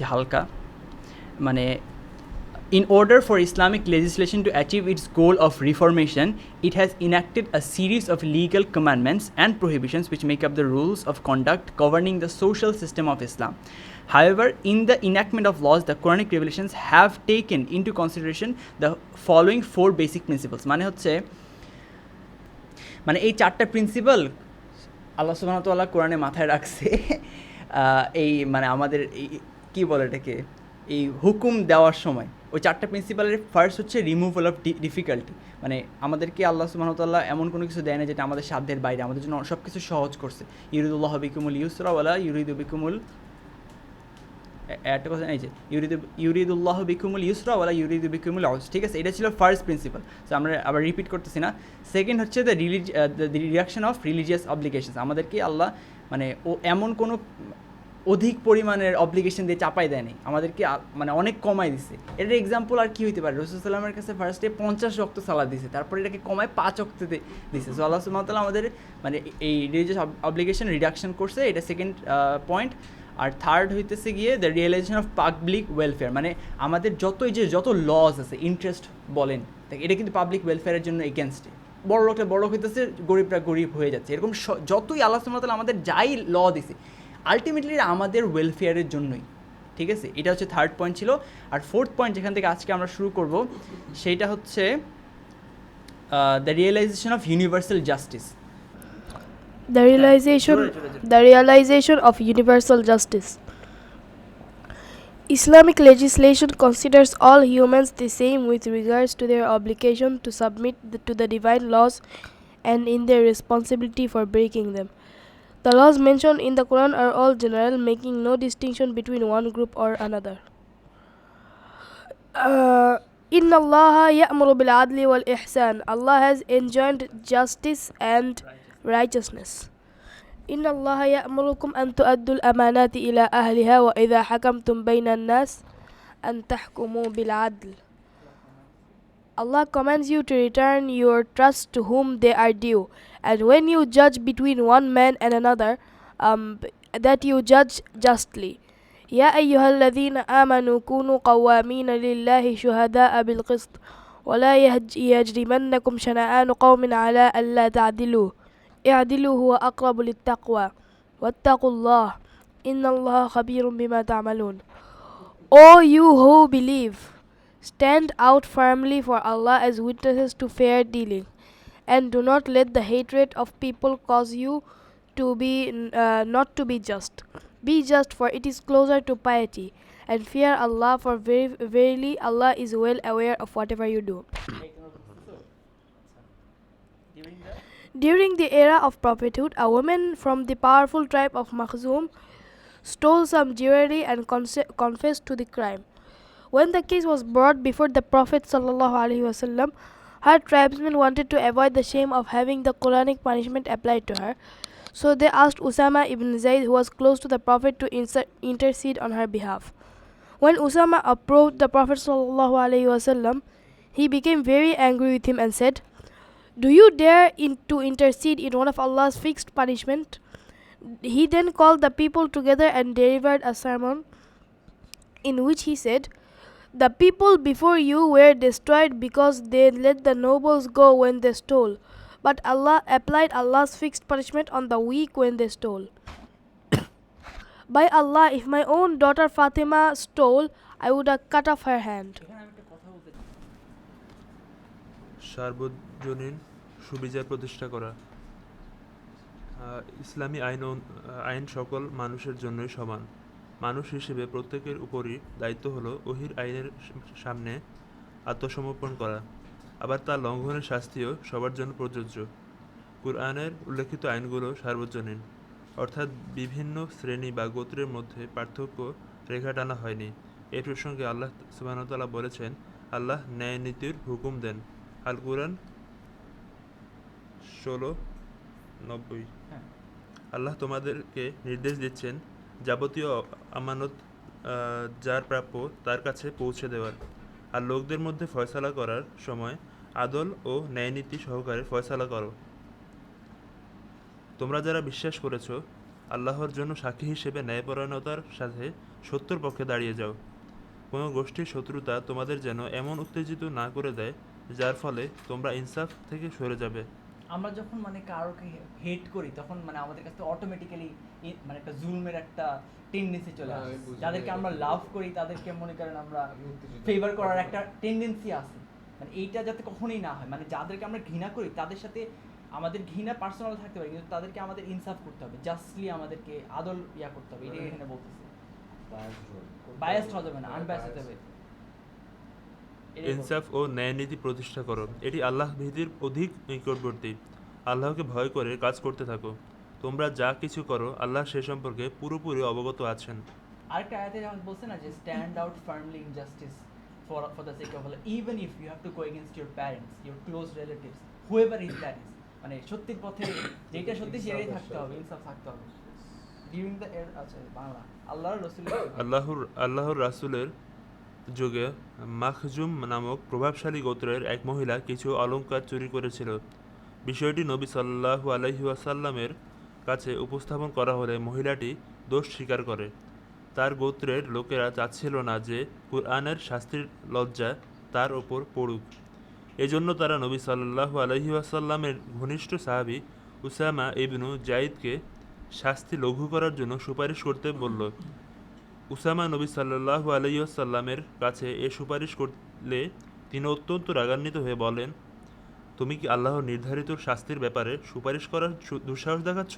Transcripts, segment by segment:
হালকা, মানে in order for Islamic legislation to achieve its goal of reformation, it has enacted a series of legal commandments and prohibitions which make up the rules of conduct governing the social system of Islam. However, in the enactment of laws, the Quranic revelations have taken into consideration the following four basic principles. মানে এই চারটা principal আল্লাহ সুবহানাহু ওয়া তাআলা কোরআনে মাথায় রাখছে এই মানে আমাদের এই কী বলে এটাকে, এই হুকুম দেওয়ার সময় ওই চারটা প্রিন্সিপালের ফার্স্ট হচ্ছে রিমুভাল অফ ডিফিকাল্টি। মানে আমাদেরকে আল্লাহ সুবহানাহু ওয়া তাআলা এমন কোনো কিছু দেয় না যেটা আমাদের সাধ্যের বাইরে, আমাদের জন্য সব কিছু সহজ করছে। ইউরিদুল্লাহু বিকুমুল ইউসরা ওয়ালা ইউরিদু বিকুমুল, একটা কথা এই যে ইউরিদুল্লাহু বিকুমুল ইউসরা ওয়ালা ইউরিদু বিকুমুল উসরা, ঠিক আছে? এটা ছিল ফার্স্ট প্রিন্সিপাল, তো আমরা আবার রিপিট করতেছি না। সেকেন্ড হচ্ছে the reduction of religious obligations, আমাদেরকে আল্লাহ মানে ও এমন কোনো অধিক পরিমাণের অব্লিগেশন দিয়ে চাপাই দেয়নি, আমাদেরকে মানে অনেক কমাই দিচ্ছে। এটার এক্সাম্পল আর কি হইতে পারে? রাসূল সাল্লাল্লাহু আলাইহি ওয়াসাল্লামের কাছে ফার্স্টে 50 ওয়াক্ত সালাত দিছে, তারপরে এটাকে কমায় 5 ওয়াক্তে দিছে। সো আল্লাহ সুবহানাহু ওয়া তাআলা আমাদের মানে এই রিলিজিয়াস অব্লিগেশন রিডাকশন করছে, এটা সেকেন্ড পয়েন্ট। আর থার্ড হইতেছে গিয়ে the realization of public welfare, মানে আমাদের যত লজ আছে, ইন্টারেস্ট বলেন, এটা কিন্তু পাবলিক ওয়েলফেয়ারের জন্য এগেনস্টে। বড় লোকটা বড় হইতেছে, গরিবরা গরিব হয়ে যাচ্ছে, এরকম যতই আল্লাহ সুবহানাহু ওয়া তাআলা আমাদের যাই ল দিছে আলটিমেটলি আমাদের ওয়েলফেয়ারের জন্যই, ঠিক আছে? এটা হচ্ছে থার্ড পয়েন্ট ছিল। আর ফোর্থ পয়েন্ট যেখান থেকে আজকে আমরা শুরু করব সেইটা হচ্ছে the realization of universal justice. The realization of universal justice. Islamic legislation considers all humans the same with regards to their obligation to submit to the divine laws and in their responsibility for breaking them. The laws mentioned in the Quran are all general, making no distinction between one group or another. Inna Allah ya'muru bil adli wal ihsan. Allah has enjoined justice and righteousness. Inna Allah ya'murukum an tu'addu al-amanati ila ahliha wa idha hakamtum bayna an-nas an tahkumu bil adl. Allah commands you to return your trust to whom they are due, and when you judge between one man and another, that you judge justly. يا أيها الذين آمنوا كونوا قوامين لله شهداء بالقسط ولا يجرمنكم شنآن قوم على ألا تعدلوا اعدلوا هو أقرب للتقوى واتقوا الله إن الله خبير بما تعملون. O you who believe, stand out firmly for Allah as witnesses to fair dealing, and do not let the hatred of people cause you to be not to be just. Be just, for it is closer to piety, and fear Allah, for verily Allah is well aware of whatever you do. During the era of prophethood, a woman from the powerful tribe of Makhzum stole some jewelry and confessed to the crime. When the case was brought before the Prophet ﷺ, her tribesmen wanted to avoid the shame of having the Quranic punishment applied to her. So they asked Usama ibn Zayd, who was close to the Prophet, to intercede on her behalf. When Usama approached the Prophet ﷺ, he became very angry with him and said, "Do you dare to intercede in one of Allah's fixed punishment?" He then called the people together and delivered a sermon in which he said, "The people before you were destroyed because they let the nobles go when they stole. But Allah applied Allah's fixed punishment on the weak when they stole. By Allah, if my own daughter Fatima stole, I would have cut off her hand." সার্বজনীন সুবিচার প্রতিষ্ঠা করা। ইসলামী আইন সকল মানুষের জন্যই সমান। মানুষ হিসেবে প্রত্যেকের উপরই দায়িত্ব হলো ওহির আইনের সামনে আত্মসমর্পণ করা, আবার তা লঙ্ঘনের শাস্তিও সবার জন্য প্রযোজ্য। কুরআনের উল্লেখিত আইনগুলো সার্বজনীন, অর্থাৎ বিভিন্ন শ্রেণী বা গোত্রের মধ্যে পার্থক্য রেখা টানা হয়নি। এই প্রসঙ্গে আল্লাহ সুবহানাহু ওয়া তাআলা বলেছেন, আল্লাহ ন্যায় নীতির হুকুম দেন। আল কুরআন 16:90। আল্লাহ তোমাদেরকে নির্দেশ দিচ্ছেন যাবতীয় আমানত যার প্রাপ্য তার কাছে পৌঁছে দেওয়ার, আর লোকদের মধ্যে ফয়সালা করার সময় আদল ও ন্যায়নীতি সহকারে ফয়সালা করো। তোমরা যারা বিশ্বাস করেছ, আল্লাহর জন্য সাক্ষী হিসেবে ন্যায়পরায়ণতার সাথে সত্যর পক্ষে দাঁড়িয়ে যাও। কোনো গোষ্ঠীর শত্রুতা তোমাদের যেন এমন উত্তেজিত না করে দেয় যার ফলে তোমরা ইনসাফ থেকে সরে যাবে। আমরা যখন মানে কারোকে হেট করি তখন মানে আমাদের কাছে অটোমেটিক্যালি মানে একটা জুলমের একটা টেন্ডেন্সি চলে হ্যাঁ, আসে। আমি বুঝি। যাদেরকে আমরা লাভ করি তাদেরকে মনে করেন আমরা ফেভার করার একটা টেন্ডেন্সি আছে। মানে এইটা যাতে কখনোই না হয়, মানে যাদেরকে আমরা ঘৃণা করি তাদের সাথে আমাদের ঘৃণা পার্সোনাল থাকতে পারে, কিন্তু তাদেরকে আমাদের ইনসাফ করতে হবে, জাস্টলি আমাদেরকে আদল করতে হবে। এটাই এখানে বলতেছে, বায়াসড হতে হবে না, আনবায়াসড হতে হবে। এটাই ইনসাফ ও ন্যায়নীতি প্রতিষ্ঠা করো, এটি আল্লাহ ভীতির অধিক নিকটবর্তী। আল্লাহকে ভয় করে কাজ করতে থাকো। তোমরা যা কিছু করো আল্লাহ সে সম্পর্কে পুরোপুরি অবগত আছেন। আরেকটা আয়াতে যেমন বলছে না যে stand out firmly in justice for the sake of Allah, even if you have to go against your parents, your close relatives, whoever is that is. মানে সত্যির পথে যেটা সত্যি সেটাই থাকতে হবে, ইনসাফ থাকতে হবে। ডিউরিং দ্য আচ্ছা বাংলা আল্লাহর রাসূলের আল্লাহর রাসূলের যুগে মাখজুম নামক প্রভাবশালী গোত্রের এক মহিলা কিছু অলংকার চুরি করেছিল। বিষয়টি নবী সাল্লাল্লাহু আলাইহি ওয়াসাল্লামের কাছে উপস্থাপন করা হলে মহিলাটি দোষ স্বীকার করে। তার গোত্রের লোকেরা চাচ্ছিল না যে কুরআনের শাস্তির লজ্জা তার ওপর পড়ুক। এজন্য তারা নবী সাল্লাল্লাহু আলাইহি ওয়াসাল্লামের ঘনিষ্ঠ সাহাবী উসামা ইবনু জাইদকে শাস্তি লঘু করার জন্য সুপারিশ করতে বলল। উসামা নবী সাল্লাল্লাহু আলাইহি ওয়াসাল্লামের কাছে এ সুপারিশ করলে তিনি অত্যন্ত রাগান্বিত হয়ে বলেন, তুমি কি আল্লাহর নির্ধারিত শাস্তির ব্যাপারে সুপারিশ করার দুঃসাহস দেখাচ্ছ?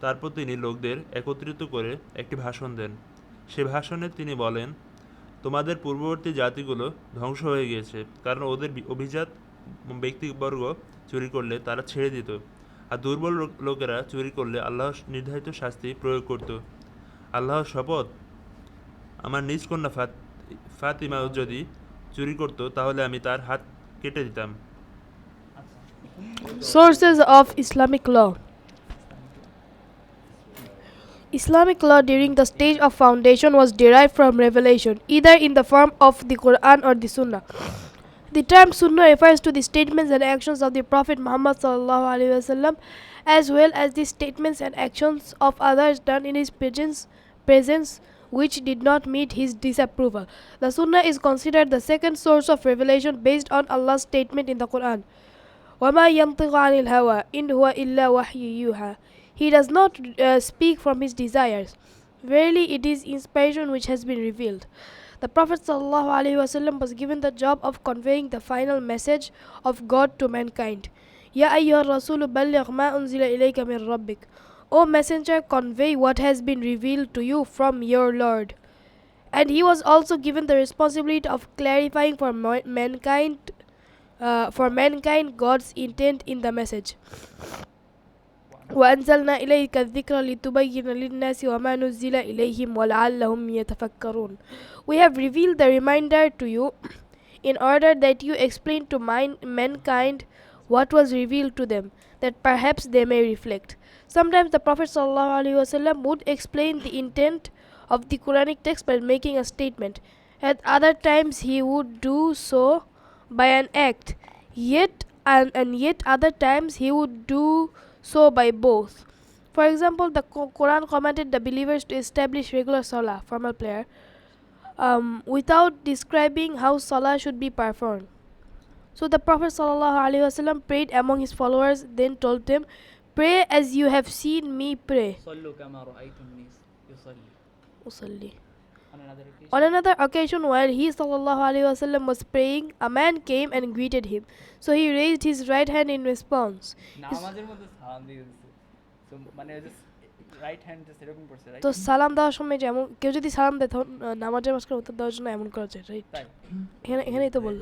তারপর তিনি লোকদের একত্রিত করে একটি ভাষণ দেন। সে ভাষণে তিনি বলেন, তোমাদের পূর্ববর্তী জাতিগুলো ধ্বংস হয়ে গিয়েছে, কারণ ওদের অভিজাত ব্যক্তিবর্গ চুরি করলে তারা ছেড়ে দিত, আর দুর্বল লোকেরা চুরি করলে আল্লাহর নির্ধারিত শাস্তি প্রয়োগ করত। আল্লাহর শপথ, আমার নিজ কন্যা ফাতিমা যদি চুরি করত তাহলে আমি তার হাত কেটে দিতাম। Sources of Islamic law. Islamic law during the stage of foundation was derived from revelation, either in the form of the Quran or the Sunnah. The term Sunnah refers to the statements and actions of the Prophet Muhammad sallallahu alaihi wasallam, as well as the statements and actions of others done in his presence which did not meet his disapproval. The Sunnah is considered the second source of revelation based on Allah's statement in the Quran. وَمَا يَنطِقُ عَنِ الْهَوَىٰ إِنْ هُوَ إِلَّا وَحْيٌ يُوحَىٰ. He does not speak from his desires. Verily, it is inspiration which has been revealed. The Prophet ﷺ was given the job of conveying the final message of God to mankind. Ya ayyuhar rasulu balligh ma unzila ilayka min rabbik. O messenger, convey what has been revealed to you from your Lord. And he was also given the responsibility of clarifying for mankind God's intent in the message. وأنزلنا إليك الذكر لتبين للناس وما نزل إليهم ولعلهم يتفكرون. We have revealed the reminder to you in order that you explain to mankind what was revealed to them, that perhaps they may reflect. Sometimes the Prophet ﷺ would explain the intent of the Quranic text by making a statement. At other times he would do so by an act. Yet other times he would do so by both. For example, the Quran commanded the believers to establish regular salah, formal prayer, without describing how salah should be performed. So the Prophet ﷺ prayed among his followers, then told them, pray as you have seen me pray. صلوا كما رأيتموني يصلي. Usalli. On another occasion, On another occasion, while he ﷺ was praying, a man came and greeted him. So he raised his right hand in response. নামাজের মধ্যে সালাম দিয়ে দিছে, তো মানে right hand just এরকম করছে, right? তো সালাম দেওয়ার সময় যেমন কেউ যদি সালাম দেয় তখন নামাজের মাঝখানে উত্তর দেওয়ার জন্য এমন করা যায়, রাইট? তাই এখানেই তো বল।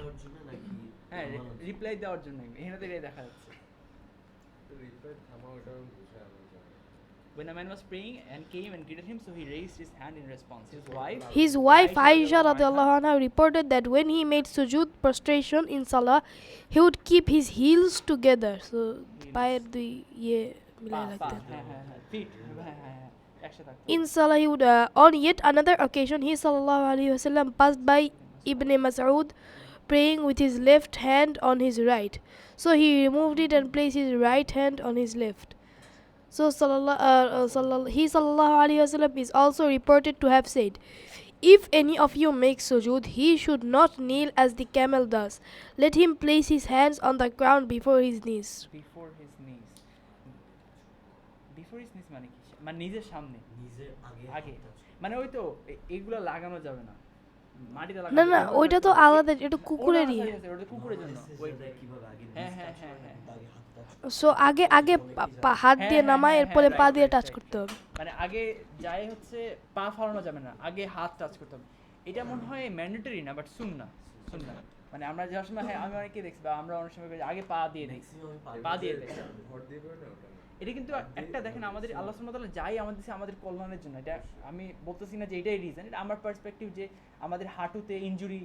হ্যাঁ, রিপ্লাই দেওয়ার জন্য এখানে তো এটাই দেখা যাচ্ছে। When a man was praying and came and greeted him, so he raised his hand in response. His wife Aisha radiallahu anha reported that when he made sujood prostration in salah, he would keep his heels together. So পায়ের দুই মিলাই রাখতেন। feet, একসাথে থাকতো। In salah, he would on yet another occasion, he sallallahu alaihi wasallam passed by Ibn Mas'ud praying with his left hand on his right. So he removed it and placed his right hand on his left. So he sallallahu alaihi wasallam is also reported to have said, "If any of you makes sujood, he should not kneel as the camel does. Let him place his hands on the ground before his knees." Before his নিজ, before his নিজ মানে কি? মানে নিজের সামনে, নিজের আগে আগে, মানে ওই তো এইগুলো লাগানো যাবে না, মাটিতে না লাগানো না, যাবে ওইটা তো আলাদা, এটা কুকুরেরই। ওটা কুকুরের জন্য। কিভাবে আগে হ্যাঁ, নিজ হ্যাঁ, touch হ্যাঁ, করবে, হ্যাঁ। আগে হাতটা সো আগে আগে হাত দিয়ে নামায়, এরপরে পা দিয়ে টাচ করতে হবে। মানে আগে যাই হচ্ছে পা ফালানো যাবে না, আগে হাত টাচ করতে হবে। এটা মনে হয় ম্যান্ডেটরি না, বাট সুন্নাহ, সুন্নাহ। মানে আমরা যাওয়ার সময়, হ্যাঁ আমি অনেকে দেখছি, বা আমরা অনেক সময় করি, আগে পা দিয়ে দিই, ম্যাক্সিমাম পা দিয়ে দেয়। এটা কিন্তু একটা দেখেন, আমাদের আল্লাহ সুবহানাহু ওয়া তাআলা যাই আমাদের দিছে আমাদের কল্যাণের জন্য। এটা আমি বলতেছি না যে এটাই রিজন, এটা আমার পার্সপেক্টিভ, যে আমাদের হাঁটুতে ইনজুরি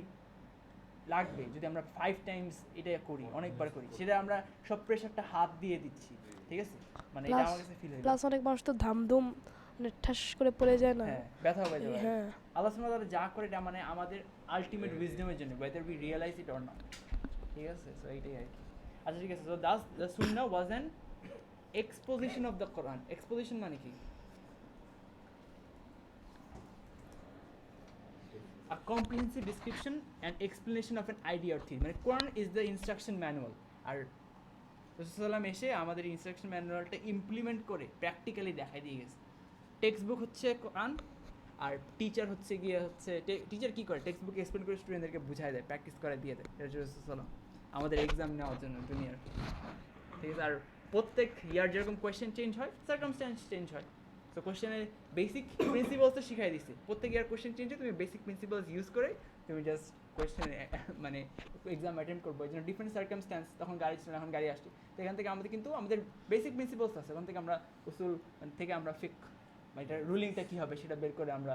লাগবে যদি আমরা 5 টাইমস এটা করি, অনেকবার করি, সেটা আমরা সব প্রেশারটা হাত দিয়ে দিচ্ছি, ঠিক আছে? মানে এটা আমার কাছে ফিল হয়। প্লাস অনেক মানুষ তো ধামধুম মানে ঠাস করে পড়ে যায় না। হ্যাঁ, ব্যথা হয়ে যাবে। হ্যাঁ। আল্লাহ সুবহানাহু ওয়া তাআলা যা করে এটা মানে আমাদের আলটিমেট উইজডমের জন্য, whether we realize it or not, ঠিক আছে? সো এইটাই আর কি। আচ্ছা ঠিক আছে, so the sunnah was an exposition of the Quran. Exposition মানে কি? A comprehensive description and explanation of an idea or theme. মানে Quran is the instruction manual, আর রাসূল সাল্লাল্লাহু আলাইহি ওয়াসাল্লাম এসে আমাদের ইনস্ট্রাকশন ম্যানুয়ালটা ইমপ্লিমেন্ট করে প্র্যাকটিক্যালি দেখাই দিয়ে গেছে। টেক্সট বুক হচ্ছে কোরআন, আর টিচার হচ্ছে গিয়ে হচ্ছে টিচার কি করে, টেক্সট বুক এক্সপ্লেন করে স্টুডেন্টদেরকে বুঝায় দেয়, প্র্যাকটিস করে দিয়ে দেয়। রাসূল সাল্লাল্লাহু আলাইহি ওয়াসাল্লাম আমাদের এক্সাম নেওয়ার জন্য দুনিয়ার, ঠিক আছে? আর প্রত্যেক ইয়ার যেরকম কোয়েশ্চেন চেঞ্জ হয়, সার্কামস্ট্যান্স চেঞ্জ হয়। সো কোয়েশ্চেনের বেসিক প্রিন্সিপালস তো শিখাই দিচ্ছে। প্রত্যেক ইয়ার কোয়েশ্চেন চেঞ্জ হয়, তুমি বেসিক প্রিন্সিপালস ইউজ করে তুমি জাস্ট কোয়েশ্চেন মানে এক্সাম অ্যাটেন্ড করবো। এই জন্য ডিফারেন্ট সার্কামস্ট্যান্স, তখন গাড়ি ছিল, এখন গাড়ি আসছে। তো এখান থেকে আমাদের কিন্তু আমাদের বেসিক প্রিন্সিপালস আছে, ওখান থেকে আমরা উসুল থেকে আমরা ফিক বা এটার রুলিংটা কী হবে সেটা বের করে আমরা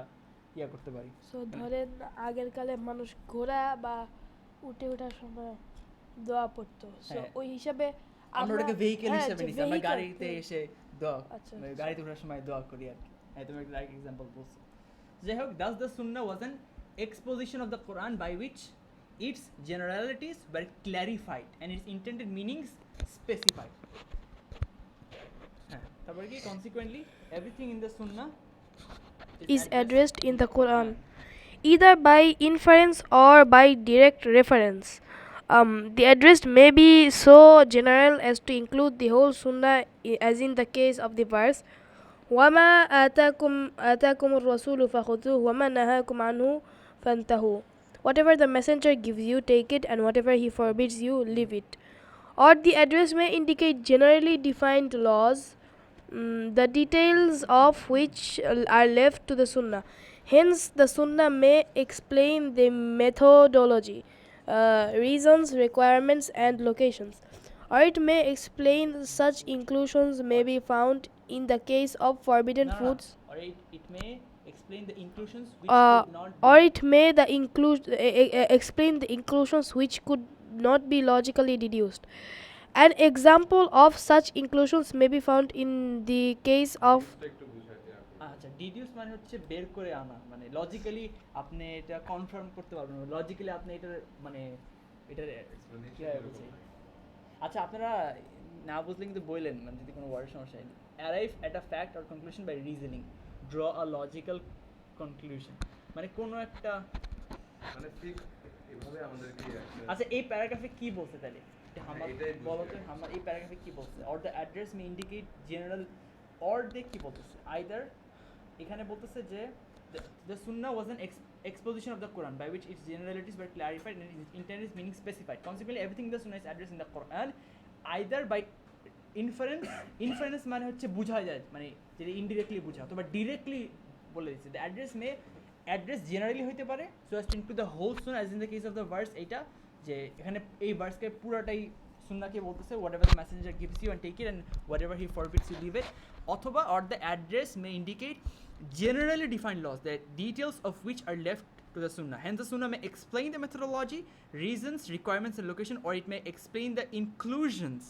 ইয়া করতে পারি। সো ধরেন আগের কালে মানুষ ঘোড়া বা উঠে ওঠার সময় দোয়া পড়তো, সো হ্যাঁ। ওই হিসাবে আমরা ওটাকে ভেহিকেল হ্যাঁ, হিসেবে যে নিচ্ছি, আমরা vehicle, গাড়িতে এসে দোয়া, আচ্ছা, মানে আচ্ছা। গাড়িতে ওঠার সময় দোয়া করি আর কি। হ্যাঁ, তুমি একটা রাইট এক্সাম্পল বলছো। যাই হোক, thus the sunnah was an exposition of the Quran by which its generalities were clarified and its intended meanings specified. হ্যাঁ, তারপরে কি consequently everything in the sunnah is addressed in the Quran, either by inference or by direct reference. The address may be so general as to include the whole Sunnah, as in the case of the verse, وَمَا آتَاكُمُ الرَّسُولُ فَخُذُوهُ وَمَا نَهَاكُمْ عَنْهُ فَانْتَهُوا. Whatever the messenger gives you, take it, and whatever he forbids you, leave it. Or the address may indicate generally defined laws, the details of which are left to the Sunnah. Hence, the Sunnah may explain the methodology, reasons, requirements, and locations. Or it may explain such inclusions may be found in the case of forbidden foods. or it may explain the inclusions which Uh, could not or be it may explain the inclusions which could not be logically deduced. An example of such inclusions may be found in the case of আচ্ছা, deduce মানে হচ্ছে বের করে আনা, মানে logically আপনি এটা confirm করতে পারবেন, লজিক্যালি আপনি এটার মানে এটার কিভাবে বুঝি। আচ্ছা, আপনারা না বুঝলে কিন্তু বললেন, মানে যদি কোনো ওয়ার্ড সমস্যা হয়, arrive at a fact or conclusion by reasoning, draw a logical conclusion, মানে কোনো একটা মানে ঠিক এভাবে আমাদেরকে আচ্ছা এই প্যারাগ্রাফে কি বলছে তাহলে আমার এটাই বলো তো, আমার এই প্যারাগ্রাফে কি বলছে? Or the address may indicate general, or they কি বলতেছে, আইদার এখানে বলতেছে যে the sunnah was an exposition of the Quran by which its generalities were clarified and its intended meaning specified. Consequently, everything in the sunnah is addressed in the Quran either by inference মানে হচ্ছে বুঝায় যায়, মানে যেটা indirectly বুঝা, অথবা directly বলে দিচ্ছে। the address generally হইতে পারে so as to include the whole sunnah, as in the case of the verse, এইটা যে এখানে এই ভার্সকে পুরাটাই সুন্নাহকে বলতেছে, whatever the messenger gives you and take it, and whatever he forbids you leave it. অথবা or the address may indicate generally defined laws, the details of which are left to the sunnah. Hence the sunnah may explain the methodology, reasons, requirements, and location, or it may explain the inclusions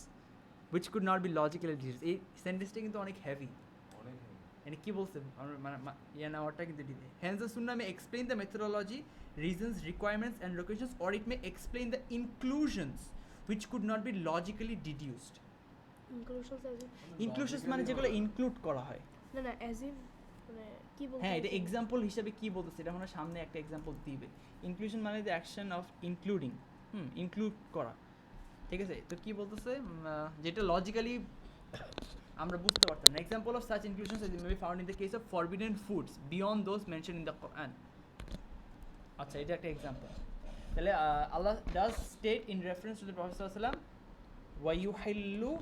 which could not be logically deduced. এই সেন্টেন্সটা কিন্তু অনেক heavy, অনেক মানে কি বলছে ইয়া নাওয়ারটা কিন্তু দিতে। Hence the sunnah may explain the methodology, reasons, requirements, and locations, or it may explain the inclusions which could not be logically deduced. Inclusions as in ইনক্লুশনস মানে যেগুলো ইনক্লুড করা হয়। না না as in মানে কি বলতে হ্যাঁ, এটা চাইছেন? এক্সাম্পল হিসাবে কি বলতেছে এটা মানে সামনে একটা এক্সাম্পল দিবে। ইনক্লুশন মানে the action of including, include করা, ঠিক আছে? তো কি বলতেছে যেটা লজিক্যালি আমরা বুঝতে পারতাম না। Example of such inclusions may be found in the case of forbidden foods beyond those mention in the Quran. আচ্ছা, এটা একটা এক্সাম্পল। তাহলে Allah does state in reference to the prophet সাল্লাল্লাহু আলাইহি ওয়াসাল্লাম ওয়া ইউহিল্লু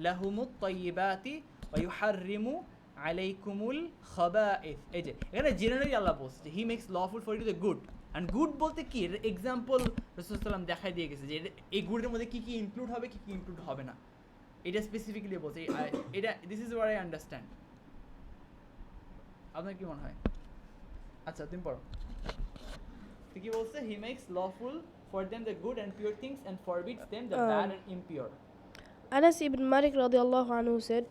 লাহুমুত তাইয়্যিবাতি ওয়া ইউহাররিমু আলাইকুমুল খাবাইথ। এই যে এখানে জেনারেলি আল্লাহ বলছে যে he makes lawful for you the good, and good বলতে কি এর এক্সাম্পল রাসূল সাল্লাল্লাহু আলাইহি ওয়াসাল্লাম দেখাই দিয়ে গেছে যে এই গুডের মধ্যে কি কি ইনক্লুড হবে, কি কি ইনক্লুড হবে না, এটা স্পেসিফিক্যালি বলছে। এটা this is what I understand. আপনার কি মনে হয়? আচ্ছা, তুমি পড়ো। তো কি বলছে? He makes lawful for them the good and pure things and forbids them the bad and impure. Anas ibn Malik radiallahu anhu said,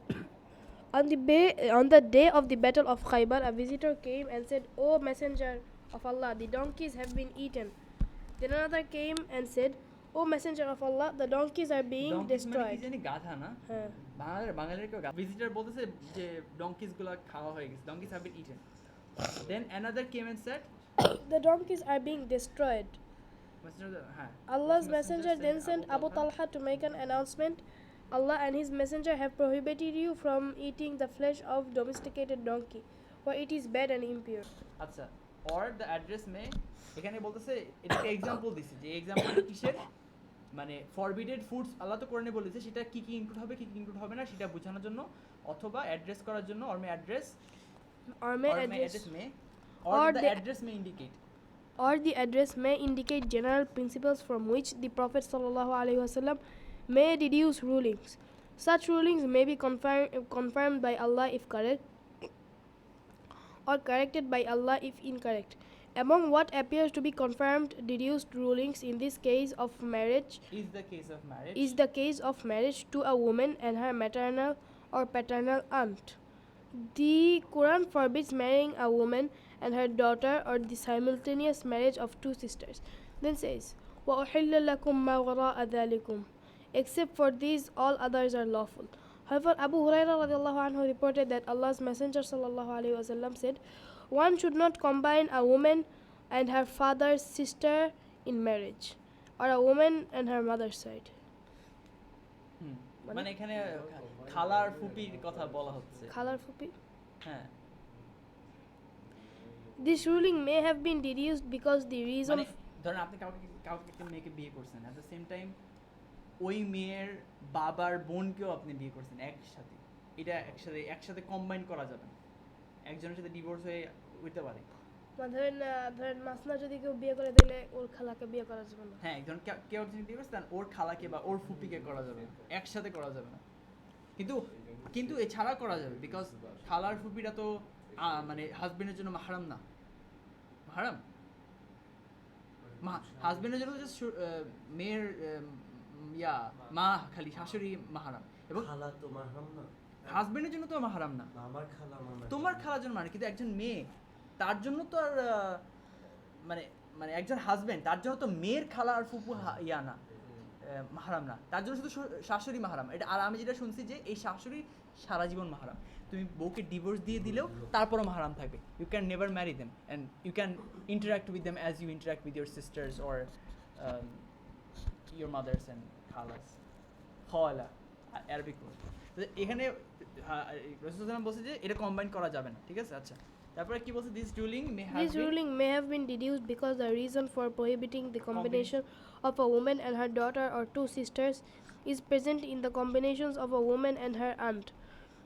on the day of the battle of Khaybar, a visitor came and said, "O Messenger of Allah, the donkeys have been eaten." Then another came and said, "O Messenger of Allah, the donkeys are being Donkeys মানে কি destroyed." জানি গাধা না? হ্যাঁ। বাঙালির কেউ visitor বলতেছে যে ডঙ্কিস গুলো খাওয়া হয়ে গেছে, donkeys have been eaten. Then another came and said, The donkeys are being destroyed. হ্যাঁ, Allah's messenger then sent Abu Talha to make an announcement. Allah and his messenger have prohibited you from eating the flesh of domesticated donkey, for it is bad and impure. আচ্ছা, or the address may এখানে বলতেছে এটা একটা example দিছে যে এক্সাম্পলটা কিসের, মানে ফরবিডেড foods আল্লাহ তো কোরআনে বলেছে সেটা কি কি ইনক্লুড হবে কি কি ইনক্লুড হবে না সেটা বোঝানোর জন্য, অথবা অ্যাড্রেস করার জন্য, or may address Or may address, or or the the- address may indicate. or the address may indicate general principles from which the Prophet sallallahu alaihi wasallam may deduce rulings. Such rulings may be confirmed by Allah if correct, or corrected by Allah if incorrect. Among what appears to be confirmed deduced rulings in this case of marriage Is the case of marriage. is the case of marriage to a woman and her maternal or paternal aunt. The Quran forbids marrying a woman and her daughter or the simultaneous marriage of two sisters. Then says, وَأُحِلَّ لَكُم مَّا وَرَاءَ ذَلِكُمْ. Except for these, all others are lawful. However, Abu Hurairah radiallahu anhu reported that Allah's Messenger sallallahu alaihi wasallam said, one should not combine a woman and her father's sister in marriage, or a woman and her mother's side. মানে এখানে খালার ফুপির কথা বলা হচ্ছে। Khalar Fupi. হ্যাঁ, This ruling may have been deduced because the reason মানে ধরেন আপনি কাউকে একটা মেয়েকে বিয়ে করছেন, অ্যাট দ্য সেম টাইম ওই মেয়ের বাবার বোনকেও আপনি বিয়ে করছেন একসাথে, এটা একসাথে কম্বাইন করা যাবে না, একজনের সাথে ডিভোর্স হইতে পারে। ধরেন মাসনা যদি কেউ বিয়ে করে দিলে ওর খালাকে বিয়ে করা যাবে না। হ্যাঁ, একজন কেউ একজন বিয়ে করছে ওর খালাকে বা ওর ফুপিকে করা যাবে না, একসাথে করা যাবে না। কিন্তু এছাড়া করা যাবে, বিকজ খালার ফুপিটা তো মানে হাজবেন্ডের জন্য মাহারাম না। মাহারাম হাজবেন্ডের জন্য জাস্ট মেয়ের মা, খালি শাশুড়ি মাহারাম, এবং খালা তো মাহরাম না, হাজবেন্ডের জন্য তো মাহারাম না। আমার খালা মামা তোমার খালার জন্য মানে, কিন্তু একজন মেয়ে তার জন্য তো আর মানে একজন হাজবেন্ড তার জন্য তো মেয়ের খালা আর ফুপু না মাহারাম না, তার জন্য শুধু শাশুড়ি মাহারাম। এটা আর আমি যেটা শুনছি যে এই শাশুড়ি সারা জীবন মাহারাম, তুমি বউকে ডিভোর্স দিয়ে দিলেও তারপরও মাহারাম থাকবে। You can never marry them and you can interact with them as you interact with your sisters or your mothers and খালাস। Khawla Arabic word. তো এখানে রাসূলুল্লাহ বলছে যে এটা কম্বাইন করা যাবে না, ঠিক আছে? আচ্ছা, তারপরে কি বলছে? This ruling may have been deduced because the reason for prohibiting the combination of a woman and her daughter or two sisters is present in the combinations of a woman and her aunt.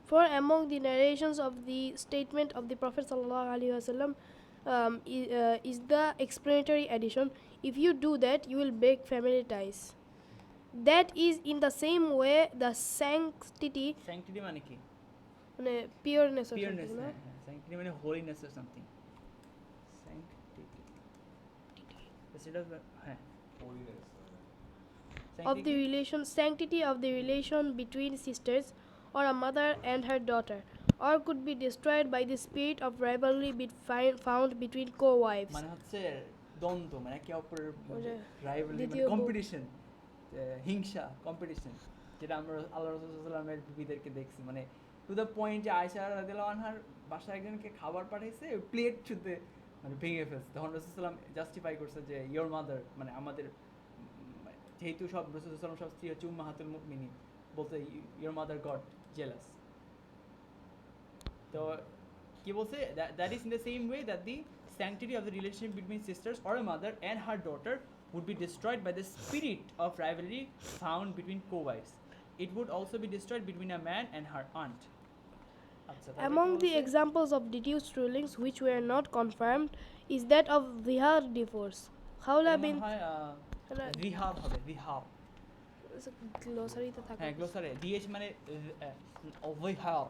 For among the narrations of the statement of the Prophet sallallahu alaihi wasallam is the explanatory addition, if you do that you will break family ties. That is in the same way the sanctity মানে কি? মানে pureness or পিওরনেস, something, no? Sanctity মানে holiness or something. Sanctity সেটা হ্যাঁ, Of the relation, sanctity of the relation between sisters or a mother and her daughter, or could be destroyed by the spirit of rivalry found between co-wives. মানে হচ্ছে দ্বন্দ্ব, মানে একে অপরের ওই যে রাইভালরি, মানে দ্বিতীয় বউ। কম্পিটিশন, হিংসা, কম্পিটিশন। যেটা আমরা আল্লাহ রাসূলের বিবিদেরকে দেখছি, মানে টু দ্য পয়েন্ট যে আয়েশা রাদিয়াল্লাহু আনহার বাসায় একজনকে খাবার পাঠাইছে, প্লেট ছুঁতে মানে ভেঙে ফেলছে, তখন রাসূলুল্লাহ জাস্টিফাই করছে যে ইয়োর মাদার, মানে আমাদের যেহেতু সব রাসূলুল্লাহ সব স্ত্রী হচ্ছে উম্মাহাতুল মুমিনিন, বলতে ইয়োর মাদার গট জেলাস। তো কি বলছে, that is in the same way that the sanctity of the relationship between sisters or a mother and her daughter would be destroyed by the spirit of rivalry found between co-wives. It would also be destroyed between a man and her aunt. Among the examples of deduced rulings which were not confirmed is that of Zihar divorce. Khawla bint রিহাব হবে, রিহাব, glossary তে থাকে হ্যাঁ গ্লোসারে দিয়েছে মানে Rihab,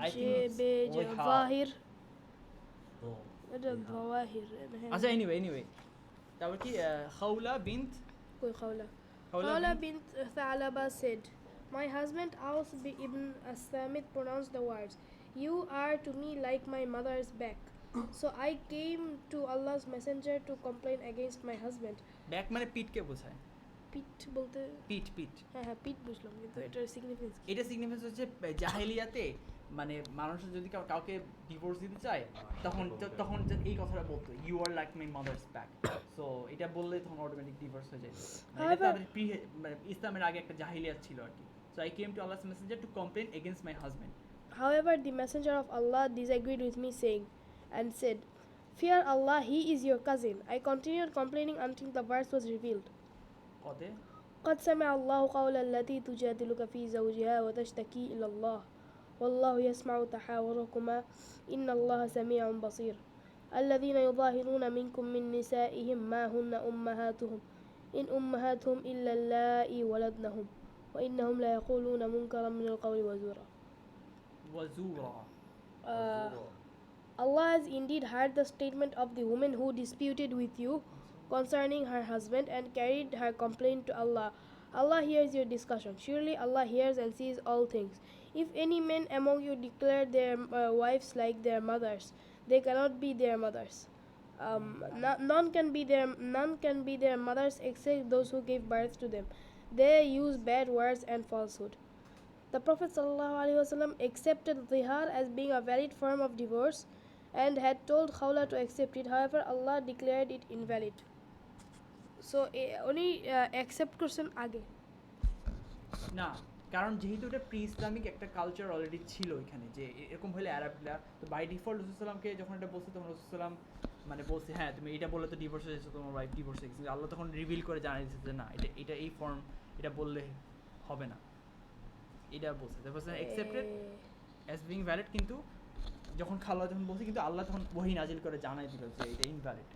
I যে think বে it's রিহাব। জাহির তো এটা জাওয়াহির আচ্ছা এনিওয়ে তারপর কি খাওলা বিনত কই খাওলা খাওলা Khawla bint Thalaba said, my husband Aus ibn As-Samit pronounced the words, you are to me like my mother's back. So I came to Allah's messenger to complain against my husband. Back মানে পিঠকে বোঝায়, পিঠ বলতে পিঠ পিঠ। হ্যাঁ হ্যাঁ পিঠ বুঝলাম, কিন্তু এটার সিগনিফিকেন্স এটা সিগনিফিকেন্স হচ্ছে জাহেলিয়াতে মানে মানুষ যদি কাউকে ডিভোর্স দিতে চায় তখন তখন এই কথাটা বলতো, you are like my mother's back. So এটা বললে তখন অটোমেটিক ডিভোর্স হয়ে যায়। মানে এটা তাদের মানে ইসলামের আগে একটা জাহেলিয়াত ছিল আর কি। So I came to Allah's messenger to complain against my husband. However, the messenger of Allah disagreed with me, saying, and said, fear Allah, he is your cousin. I continued complaining until the verse was revealed. কতে قد سمع الله قول التي تجادلك في زوجها وتشتكي إلى الله والله يسمع تحاوركما إن الله سميع بصير الذين يظاهرون منكم من نسائهم ما هن أمهاتهم إن أمهاتهم إلا اللائي ولدنهم وإنهم لا يقولون منكرا من القول وزورا. ওয়াজুরা। Allah has indeed heard the statement of the woman who disputed with you concerning her husband and carried her complaint to Allah. Allah hears your discussion. Surely Allah hears and sees all things. If any men among you declare their wives like their mothers, they cannot be their mothers. None can be their mothers except those who gave birth to them. They use bad words and falsehood. The Prophet ﷺ accepted zihar as being a valid form of divorce and had told Khawla to accept it. However, Allah declared it invalid. So, only accept করছেন আগে। না, কারণ যেহেতু এটা pre Islamic একটা culture already ছিল এখানে, যে এরকম হলে আরবরা তো বাই ডিফল্ট রাসূলুল্লাহকে যখন এটা বলছে তখন রাসূলুল্লাহ মানে বলছে হ্যাঁ তুমি এটা বললে তো ডিভোর্স হয়ে যাচ্ছে, তোমার ওয়াইফ ডিভোর্স হয়ে গেছে। আল্লাহ তখন রিভিল করে জানিয়ে দিচ্ছে যে না, এটা এই ফর্ম, এটা বললে হবে না, এটা বলছে অ্যাকসেপ্টেড অ্যাজ বিং ভ্যালিড। কিন্তু যখন খালা যখন বলছে, কিন্তু আল্লাহ তখন ওহী নাজিল করে জানাই দিল যে এটা ইনভ্যালিড।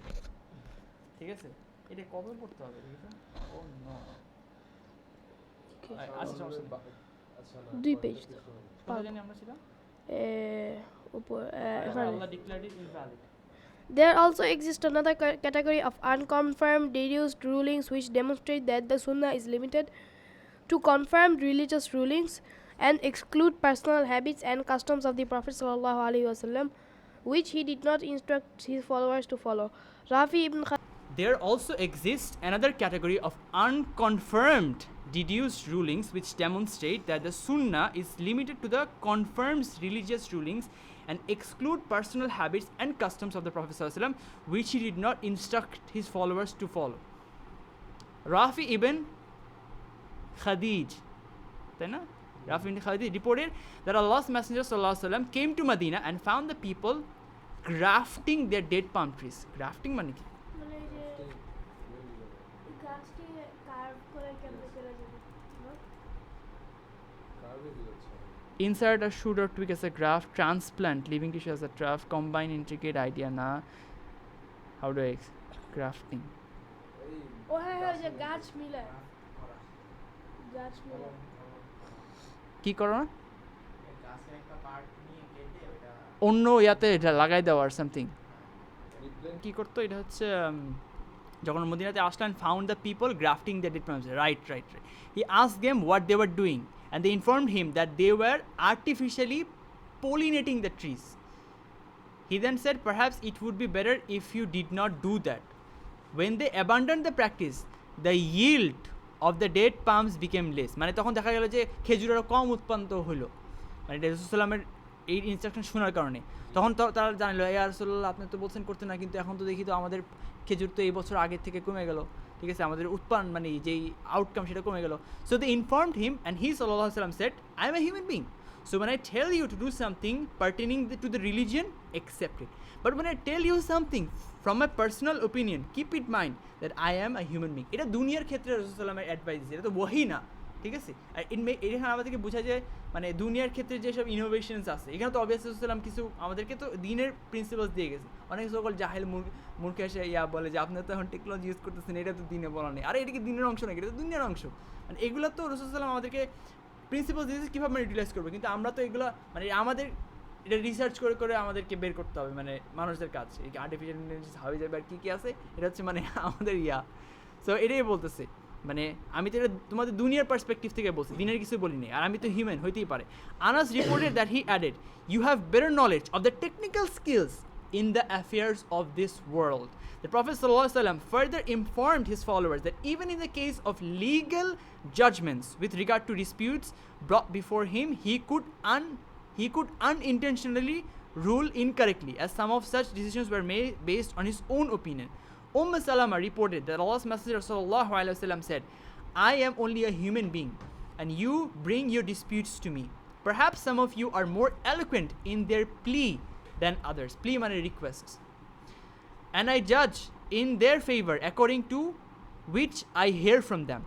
ঠিক আছে, এটা কবে পড়তে হবে? ও নো, আচ্ছা সমস্যা নেই। দুই পেজ কোথায় জানি আমরা ছিলাম? উপর Allah declared it invalid. There also exists another category of unconfirmed deduced rulings which demonstrate that the Sunnah is limited to confirmed religious rulings and exclude personal habits and customs of the Prophet ﷺ, which he did not instruct his followers to follow. Rafi ibn There also exists another category of unconfirmed deduced rulings which demonstrate that the Sunnah is limited to the confirmed religious rulings and exclude personal habits and customs of the Prophet ﷺ, which he did not instruct his followers to follow. Rafi ibn Khadij, Rafi ibn Khadij reported that Allah's Messenger ﷺ came to Medina and found the people grafting their dead palm trees. Grafting মানে কি? Insert a shoot or twig as a graft, transplant living tissue as a graft, combine intricate idea na. How do I grafting? ও হ্যাঁ হ্যাঁ যে গাছ মিলায়, গাছ মিলায় কি করো না অন্য ইয়াতে এটা লাগাই দেওয়া আর সামথিং কি করতো, এটা হচ্ছে যখন মদিনাতে আসলেন, found the people grafting the date palms. Right he asked them what they were doing and they informed him that they were artificially pollinating the trees. He then said, perhaps it would be better if you did not do that. When they abandoned the practice, the yield of the date palms became less, মানে তখন দেখা গেল যে খেজুর আরও কম উৎপন্ন হলো, মানে রাসূলুল্লাহের এই ইনস্ট্রাকশন শোনার কারণে। তখন তো তারা জানলো ইয়া রাসূলুল্লাহ আপনি তো বলছেন করতে না, কিন্তু এখন তো দেখি তো আমাদের খেজুর তো এই বছর আগের থেকে কমে গেল, ঠিক আছে, আমাদের উৎপাদন মানে যেই আউটকাম সেটা কমে গেল। So they informed him and he সাল্লাল্লাহু আলাইহি ওয়াসাল্লাম said I am a human being, so when I tell you to do something pertaining to the religion, accept it, but when I tell you something from my personal opinion, keep in mind that I am a human being. এটা দুনিয়ার ক্ষেত্রে রাসূলুল্লাহ সাল্লাল্লাহু আলাইহি ওয়াসাল্লামের advice, এটা তো ওয়াহি না, ঠিক আছে। আর এখানে আমাদেরকে বোঝা যায় মানে দুনিয়ার ক্ষেত্রে যেসব ইনোভেশনস আছে, এখানে তো অবভিয়াসলি রাসূলুল্লাহ কিছু আমাদেরকে তো দিনের প্রিন্সিপালস দিয়ে গেছে। অনেক সকল জাহেল মূর্খ এসে বলে যে আপনারা তো এখন টেকনোলজি ইউজ করতেছেন, এটা তো দিনে বলা নেই, আরে এটা কি দিনের অংশ নাকি, এটা তো দুনিয়ার অংশ। মানে এগুলো তো রাসূলুল্লাহ সাল্লাল্লাহু আমাদেরকে প্রিন্সিপাল দিয়েছে কীভাবে আমরা ইউটিলাইজ করবো, কিন্তু আমরা তো এগুলো মানে আমাদের এটা রিসার্চ করে করে আমাদেরকে বের করতে হবে, মানে মানুষদের কাজ এই আর্টিফিশিয়াল ইন্টেলিজেন্স হাবি যাবে আর কী কী আছে, এটা হচ্ছে মানে আমাদের সো এটাই বলতেছে, মানে আমি তো এটা তোমাদের দুনিয়ার পার্সপেক্টিভ থেকে বলছি, দিনের কিছু বলিনি, আর আমি তো হিউম্যান হইতেই পারে। Anas reported that he added you have better knowledge of the technical skills in the affairs of this world. The Prophet ﷺ further informed his followers that even in the case of legal judgments with regard to disputes brought before him, he could unintentionally rule incorrectly, as some of such decisions were made based on his own opinion. Salama reported that Allah's Messenger ﷺ said, I am only a human being and you bring your disputes to me. Perhaps some of you are more eloquent in their plea than others. Plea means requests. And I judge in their favor according to which I hear from them.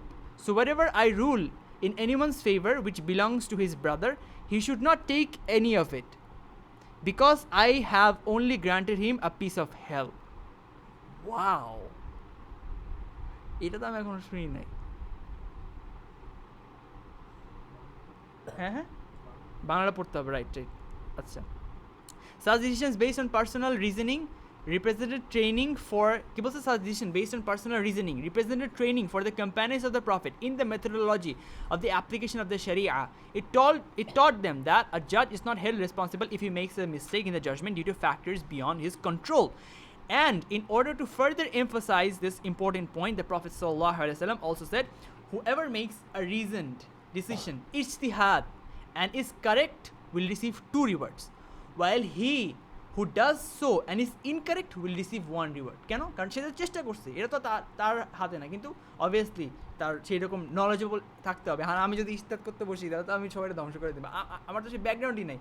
So whatever I rule in anyone's favor which belongs to his brother, he should not take any of it, because I have only granted him a piece of hell. Wow! এটা তো আমি এখনো শুনি নাই। হ্যাঁ বাংলা পড়তে হবে, right. আচ্ছা, such decisions based on personal reasoning represented training for such decision based on personal reasoning represented training for the companions of the Prophet in the methodology of the application of the Sharia. It taught them that a judge is not held responsible if he makes a mistake in the judgment due to factors beyond his control. And in order to further emphasize this important point, the Prophet ﷺ also said, whoever makes a reasoned decision, ijtihad, and is correct will receive 2 rewards, while he who does so and is incorrect will receive 1 reward. কেন? কারণ সে চেষ্টা করছে, এটা তো তার হাতে না, কিন্তু অবভিয়াসলি তার সেই রকম নলেজেবল থাকতে হবে। হ্যাঁ, আমি যদি ইস্তাদ করতে বসি তাহলে তো আমি সবাই ধ্বংস করে দেবো, আমার তো সেই ব্যাকগ্রাউন্ডই নাই।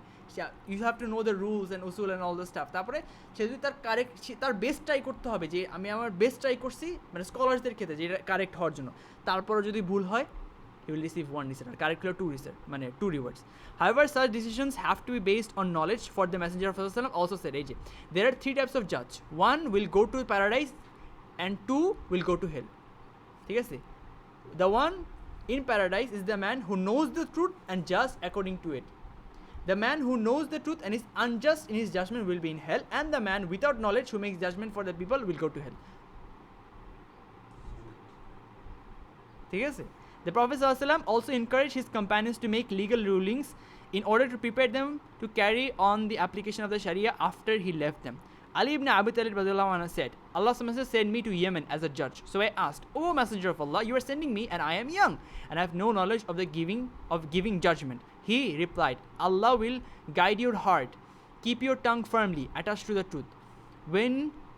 You have to know the rules and উসুল অ্যান্ড অল দ্য স্টাফ। তারপরে সে যদি তার বেস্ট ট্রাই করতে হবে, যে আমি আমার বেস্ট ট্রাই করছি, মানে স্কলার্সদের ক্ষেত্রে যে এটা কারেক্ট হওয়ার জন্য, তারপরে যদি ভুল হয় he will receive 1 reward, correct হলো 2 reward, মানে 2 rewards. However, such decisions have to be based on knowledge, for the Messenger of Allah also said, there are 3 types of judge. 1 will go to paradise and 2 will go to hell. ঠিক আছে? The one in paradise is the man who knows the truth and just according to it. The man who knows the truth and is unjust in his judgment will be in hell, and the man without knowledge who makes judgment for the people will go to hell. ঠিক আছে? The Prophet ﷺ also encouraged his companions to make legal rulings in order to prepare them to carry on the application of the Sharia after he left them. Ali ibn Abi Talib said, Allah sent me to Yemen as a judge. So I asked, O Messenger of Allah, you are sending me and I am young and I have no knowledge of the giving judgment. He replied, Allah will guide your heart. Keep your tongue firmly attached to the truth. When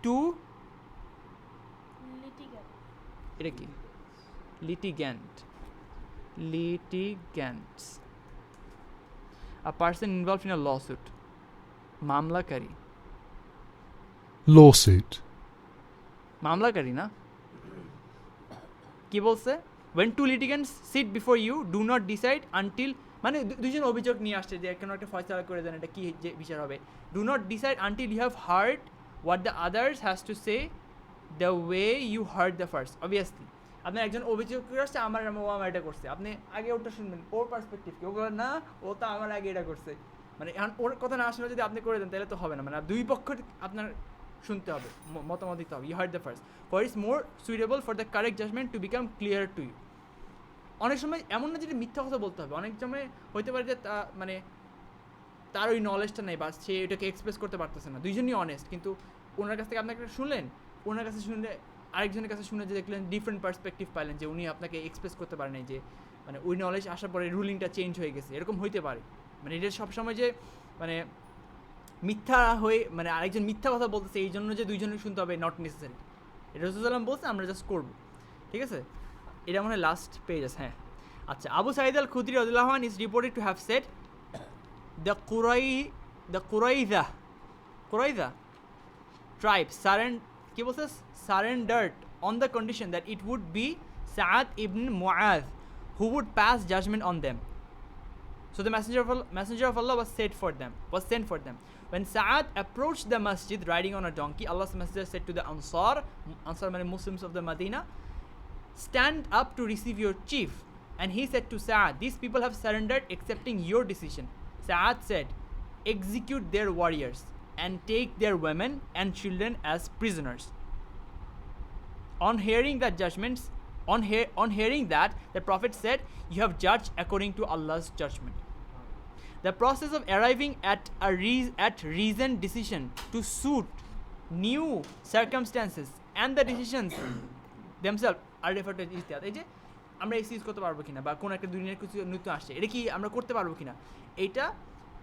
to litigants, a person involved in a lawsuit, মামলাকারী, না কি বলছে? when two litigants sit before you, do not decide until, মানে দুজন অভিযোগ নিয়ে আসছে যে কোনো একটা ফয়সালা করে দেন, এটা কি যে বিচার হবে, do not decide until you have heard what the others has to say the way you heard the first. Obviously আপনার একজন অভিযোগ করে আসছে ও আমার এটা করছে, আপনি আগে ওটা শুনবেন, ওর পার্সপেক্টিভ কি, ওগুলো না ও তো আমার আগে এটা করছে, মানে এখন ওর কথা না শুনে যদি আপনি করে দেন তাহলে তো হবে না, মানে দুই পক্ষ আপনার শুনতে হবে, মতামত দিতে হবে। You heard the first, for it's more suitable for the correct judgement to become clear to you. অনেক সময় এমন না যেটা মিথ্যা কথা বলতে হবে, অনেক সময় হইতে পারে যে মানে তার ওই নলেজটা নেই বা সে এটাকে এক্সপ্রেস করতে পারতেছে না, দুইজনই অনেস্ট, কিন্তু ওনার কাছ থেকে আপনাকে শুনলেন, ওনার কাছে শুনলে আরেকজনের কাছে শুনে যে দেখলেন ডিফারেন্ট পার্সপেক্টিভ পাইলেন, যে উনি আপনাকে এক্সপ্রেস করতে পারেন যে মানে ওই নলেজ আসার পরে রুলিংটা চেঞ্জ হয়ে গেছে, এরকম হইতে পারে। মানে এটা সবসময় যে মানে মিথ্যা হয়ে মানে আরেকজন মিথ্যা কথা বলতেছে এই জন্য যে দুইজনের শুনতে হবে, নট নেসেসারি। এটা রসুলাম বলছে, আমরা জাস্ট করবো, ঠিক আছে। এটা মনে হয় লাস্ট পেজ আছে, হ্যাঁ। আচ্ছা, আবু সাঈদ আল খুদরি রাদিয়াল্লাহু আনহু is reported to have said the Qurayza tribe surrendered on the condition that it would be Sa'ad ibn Mu'adh who would pass judgment on them. So the messenger of Allah was sent for them. When Sa'ad approached the masjid riding on a donkey, Allah's messenger said to the Ansar many Muslims of the Medina, stand up to receive your chief. And he said to Sa'ad, these people have surrendered accepting your decision. Sa'ad said, execute their warriors and take their women and children as prisoners. On hearing that, the Prophet said, you have judged according to Allah's judgment. The process of arriving at reasoned decision to suit new circumstances and the decisions themselves are referred to as ijtihad. এই যে আমরা execute করতে পারবো কিনা, বা কোনো একটা দুনিয়ার কিছু নতুন আসছে, এটা কি আমরা করতে পারবো কিনা, এইটা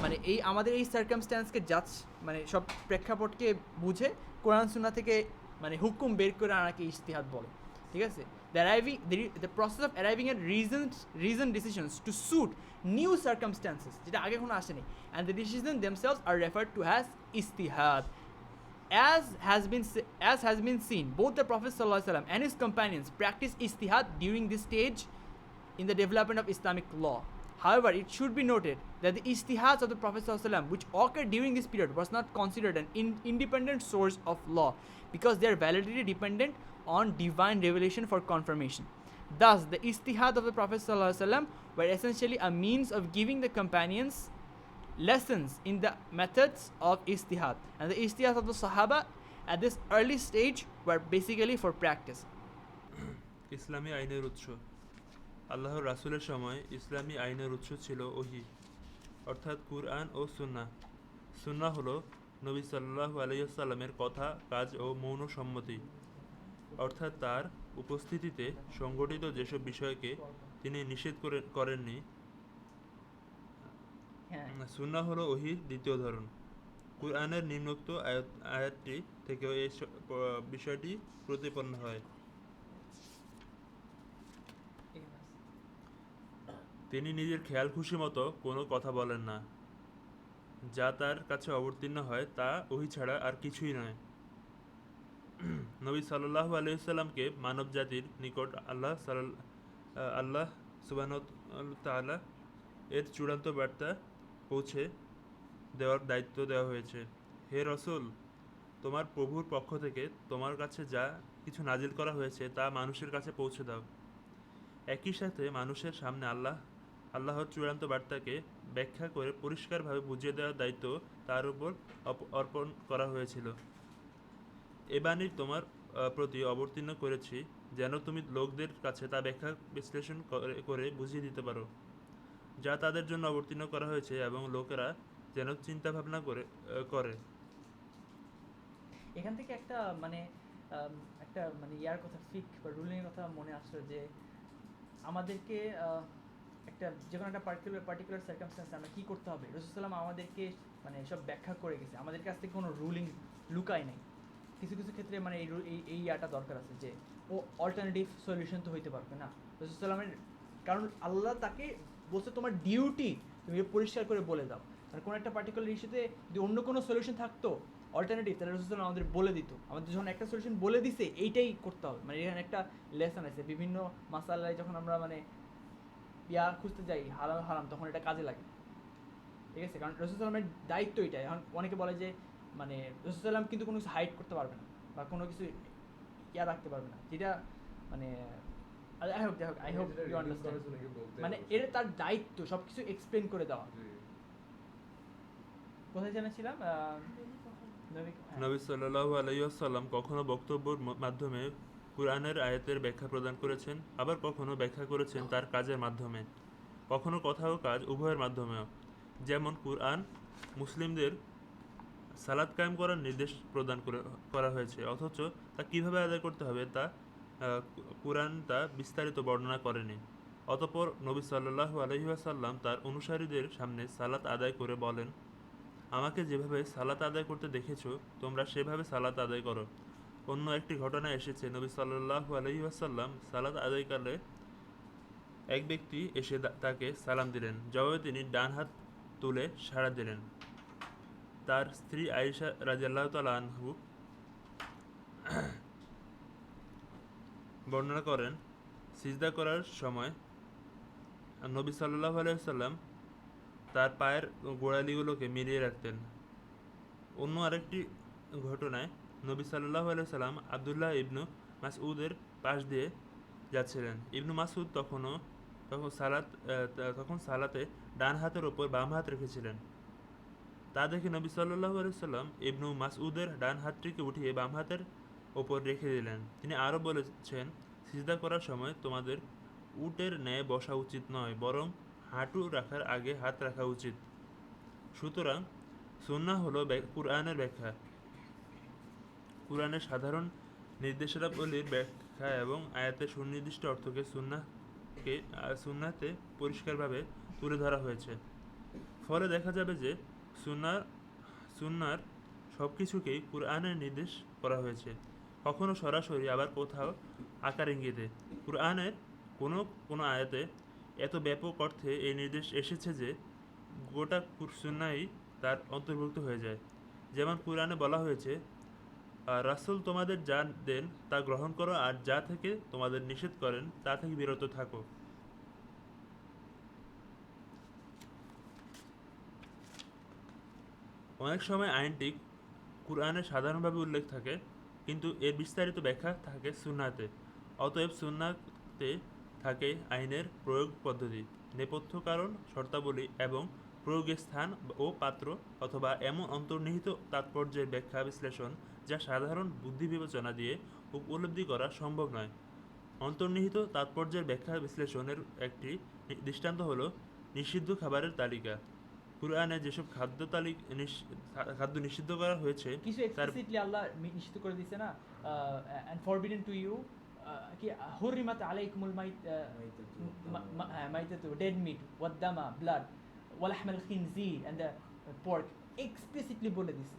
মানে এই আমাদের এই সার্কামস্ট্যান্সকে জাজ মানে সব প্রেক্ষাপটকে বুঝে কোরআন সুন্নাহ থেকে মানে হুকুম বের করে আনাকে ইজতিহাদ বলে, ঠিক আছে। The process of arriving at reason decisions to suit new circumstances, যেটা আগে কোনো আসেনি, and the decision themselves are referred to has ইজতিহাদ। As has been seen, both the Prophet ﷺ and his companions practiced ijtihad during this stage in the development of Islamic law. However, it should be noted that the ijtihads of the Prophet ﷺ, which occurred during this period, was not considered an independent source of law because their validity depended on divine revelation for confirmation. Thus, the ijtihad of the Prophet ﷺ were essentially a means of giving the companions lessons in the methods of ijtihad, and the ijtihad of the Sahaba at this early stage were basically for practice. ইসলামী আইনের উৎস। আল্লাহর রাসূলের সময় ইসলামী আইনের উৎস ছিল ওহী, অর্থাৎ কুরআন ও সুন্নাহ। সুন্নাহ হলো নবী সাল্লাল্লাহু আলাইহি ওয়াসাল্লামের কথা, কাজ ও মৌন সম্মতি, অর্থাৎ তার উপস্থিতিতে সংগঠিত যেসব বিষয়কে তিনি নিষেধ করেননি। সুন্নাহ হলো ওহীর দ্বিতীয় ধরন। কুরআনের নিম্নোক্ত আয়াতটি থেকেও এই বিষয়টি প্রতিপন্ন হয়। তিনি নিজের খেয়াল খুশি মতো কোনো কথা বলেন না, যা তার কাছে অবতীর্ণ হয় তা ওহী ছাড়া আর কিছুই নয়। নবী সাল্লাল্লাহু আলাইহি ওয়াসাল্লামকে মানব জাতির নিকট আল্লাহ সুবহানাহু ওয়া তাআলা এর চূড়ান্ত বার্তা পৌঁছে দেওয়ার দায়িত্ব দেওয়া হয়েছে। হে রাসূল, তোমার প্রভুর পক্ষ থেকে তোমার কাছে যা কিছু নাজিল করা হয়েছে তা মানুষের কাছে পৌঁছে দাও। একই সাথে মানুষের সামনে আল্লাহর চূড়ান্ত বার্তাকে ব্যাখ্যা করে পরিষ্কারভাবে বুঝিয়ে দেওয়ার দায়িত্ব তার উপর অর্পণ করা হয়েছিল। এ বাণী তোমার প্রতি অবতীর্ণ করেছি যেন তুমি লোকদের কাছে তা ব্যাখ্যা বিশ্লেষণ করে বুঝিয়ে দিতে পারো, যা তাদের জন্য অবতীর্ণ করা হয়েছে, এবং লোকেরা যেন চিন্তা ভাবনা করে। এখান থেকে একটা মানে ইয়ার কথা, ফিক বা রুলিংয়ের কথা মনে আসলো, যে আমাদেরকে একটা যে কোনো একটা পার্টিকুলার সার্কামস্ট্যান্সে আমরা কী করতে হবে, রাসূল সাল্লাল্লাহু আলাইহি ওয়াসাল্লাম আমাদেরকে মানে সব ব্যাখ্যা করে গেছে, আমাদের কাছ থেকে কোনো রুলিং লুকায় নাই। কিছু কিছু ক্ষেত্রে মানে এই ইয়াটা দরকার আছে যে ও অল্টারনেটিভ সলিউশন তো হইতে পারবে না রাসূল সাল্লাল্লাহু আলাইহি ওয়াসাল্লামের, কারণ আল্লাহ তাকে বলছে তোমার ডিউটি তুমি পরিষ্কার করে বলে দাও। আর কোনো একটা পার্টিকুলার ইস্যুতে যদি অন্য কোনো সলিউশন থাকতো অল্টারনেটিভ, তাহলে রাসূল সাল্লাল্লাহু আলাইহি ওয়াসাল্লাম আমাদের বলে দিত, আমাদের যখন একটা সলিউশন বলে দিছে এইটাই করতে হবে। মানে এখানে একটা লেসন আছে, বিভিন্ন মাসালায় যখন আমরা মানে খুঁজতে যাই হারাম তখন এটা কাজে লাগে, ঠিক আছে। কারণ রাসূল সাল্লাল্লাহু আলাইহি ওয়াসাল্লামের দায়িত্ব এটা। এখন অনেকে বলে যে মানে রাসূল সাল্লাল্লাহু আলাইহি ওয়াসাল্লাম কিন্তু কোনো কিছু হাইড করতে পারবে না বা কোনো কিছু রাখতে পারবে না, যেটা মানে আই হোপ ইউ আন্ডারস্ট্যান্ড, মানে এটা তার দায়িত্ব সব কিছু এক্সপ্লেন করে দেওয়া। কোথায় জানাছিলাম, নবী সাল্লাল্লাহু আলাইহি ওয়াসাল্লাম কখনো বক্তব্যের মাধ্যমে কুরআনের আয়াতের ব্যাখ্যা প্রদান করেছেন, আবার কখনো ব্যাখ্যা করেছেন তার কাজের মাধ্যমে, কখনো কথা ও কাজ উভয়ের মাধ্যমেও। যেমন কুরআন মুসলিমদের সালাত কায়েম করার নির্দেশ প্রদান করা হয়েছে, অথচ তা কীভাবে আদায় করতে হবে তা কুরআন তা বিস্তারিত বর্ণনা করেনি। অতঃপর নবী সাল্লাল্লাহু আলাইহি ওয়াসাল্লাম তার অনুসারীদের সামনে সালাত আদায় করে বলেন, আমাকে যেভাবে সালাত আদায় করতে দেখেছো তোমরা সেভাবে সালাত আদায় করো। অন্য একটি ঘটনা এসেছে, নবী সাল্লাল্লাহু আলাইহি ওয়াসাল্লাম সালাত আদায়কালে এক ব্যক্তি এসে তাকে সালাম দিলেন, জবাবে তিনি ডান হাত তুলে সাড়া দিলেন। তার স্ত্রী আয়েশা রাদিয়াল্লাহু তাআলা আনহু বর্ণনা করেন, সিজদা করার সময় নবী সাল্লাল্লাহু আলাইহি ওয়াসাল্লাম তার পায়ের গোড়ালিগুলোকে মিলিয়ে রাখতেন। অন্য আরেকটি ঘটনায় নবী সাল্লাল্লাহু আলাইহি ওয়াসাল্লাম আব্দুল্লাহ ইবনু মাসউদের পাশ দিয়ে যাচ্ছিলেন। ইবনু মাসউদ তখন সালাতে ডান হাতের ওপর বাম হাত রেখেছিলেন। তা দেখে নবী সাল্লাল্লাহু আলাইহি ওয়াসাল্লাম ইবনু মাসউদের ডান হাতটিকে উঠিয়ে বাম হাতের ওপর রেখে দিলেন। তিনি আরও বলেছেন, সিজদা করার সময় তোমাদের উটের ন্যায় বসা উচিত নয়, বরং হাঁটু রাখার আগে হাত রাখা উচিত। সুতরাং সুন্নাহ হলো কুরআনের ব্যাখ্যা। কুরআনের সাধারণ নির্দেশনাবলীর ব্যাখ্যা এবং আয়াতের সুনির্দিষ্ট অর্থকে সুন্নাতে পরিষ্কারভাবে তুলে ধরা হয়েছে। ফলে দেখা যাবে যে সুন্নার সব কিছুকেই কুরআনের নির্দেশ করা হয়েছে, কখনো সরাসরি, আবার কোথাও আকার ইঙ্গিতে। কুরআনের কোনো আয়াতে এত ব্যাপক অর্থে এই নির্দেশ এসেছে যে গোটা সুন্নাহই তার অন্তর্ভুক্ত হয়ে যায়। যেমন কুরআনে বলা হয়েছে, রাসূল তোমাদের যা দেন তা গ্রহণ করো, আর যা থেকে তোমাদের নিষেধ করেন তা থেকে বিরত থাকো। অনেক সময় আইনটি কুরআনে সাধারণভাবে উল্লেখ থাকে, কিন্তু এর বিস্তারিত ব্যাখ্যা থাকে সুন্নাতে। অতএব সুন্নাতে থাকে আইনের প্রয়োগ পদ্ধতি, নেপথ্য কারণ, শর্তাবলী এবং প্রয়োগের স্থান ও পাত্র, অথবা এমন অন্তর্নিহিত তাৎপর্যের ব্যাখ্যা বিশ্লেষণ যা সাধারণ বুদ্ধি বিবেচনা দিয়ে উপলব্ধি করা সম্ভব নয়। অন্তর্নিহিত তাৎপর্যের ব্যাখ্যা বিশ্লেষণের একটি দৃষ্টান্ত হলো নিষিদ্ধ খাবারের তালিকা। কুরআনে যেসব খাদ্য নিষিদ্ধ করা হয়েছে কিছু এক্সপ্লিসিটলি আল্লাহ নিষিদ্ধ করে দিয়েছে না, এন্ড ফরবিডেন টু ইউ কি হুরিমাত আলাইকুমুল মাইতাতু ডেড মিট ওয়াদ দামা ব্লাড ওয়া লাহমাল খিনজির এন্ড দ্য পর্ক, এক্সপ্লিসিটলি বলে দিয়েছে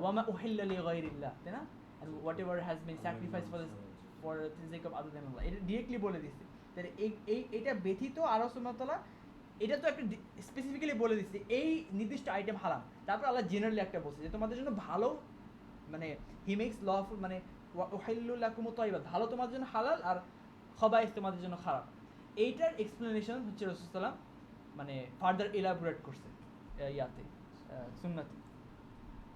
ওয়ামা উহিল্লা লিগাইরিল্লাহ, তাই না, and whatever has been sacrifice for the sake of other than Allah, এটা ডিরেক্টলি বলে দিয়েছে। তাহলে এটা ব্যতীত আরো সুবহানাহু ওয়া তাআলা এটা তো একটা স্পেসিফিক্যালি বলে দিচ্ছে এই নির্দিষ্ট আইটেম হারাম। তারপর আল্লাহ জেনারেলি একটা বলছে যে তোমাদের জন্য ভালো, মানে হি মেক্স লফুল, মানে ওয়াহিল্লুল লাকুমুত তাইয়্যিবাত, ভালো তোমাদের জন্য হালাল আর খাবাইস তোমাদের জন্য খারাপ। এইটার এক্সপ্লেনেশন হচ্ছে রাসূল সাল্লাল্লাহু আলাইহি ওয়াসাল্লাম মানে ফার্দার এলাবোরেট করছে ইয়াতে সুন্নাতে।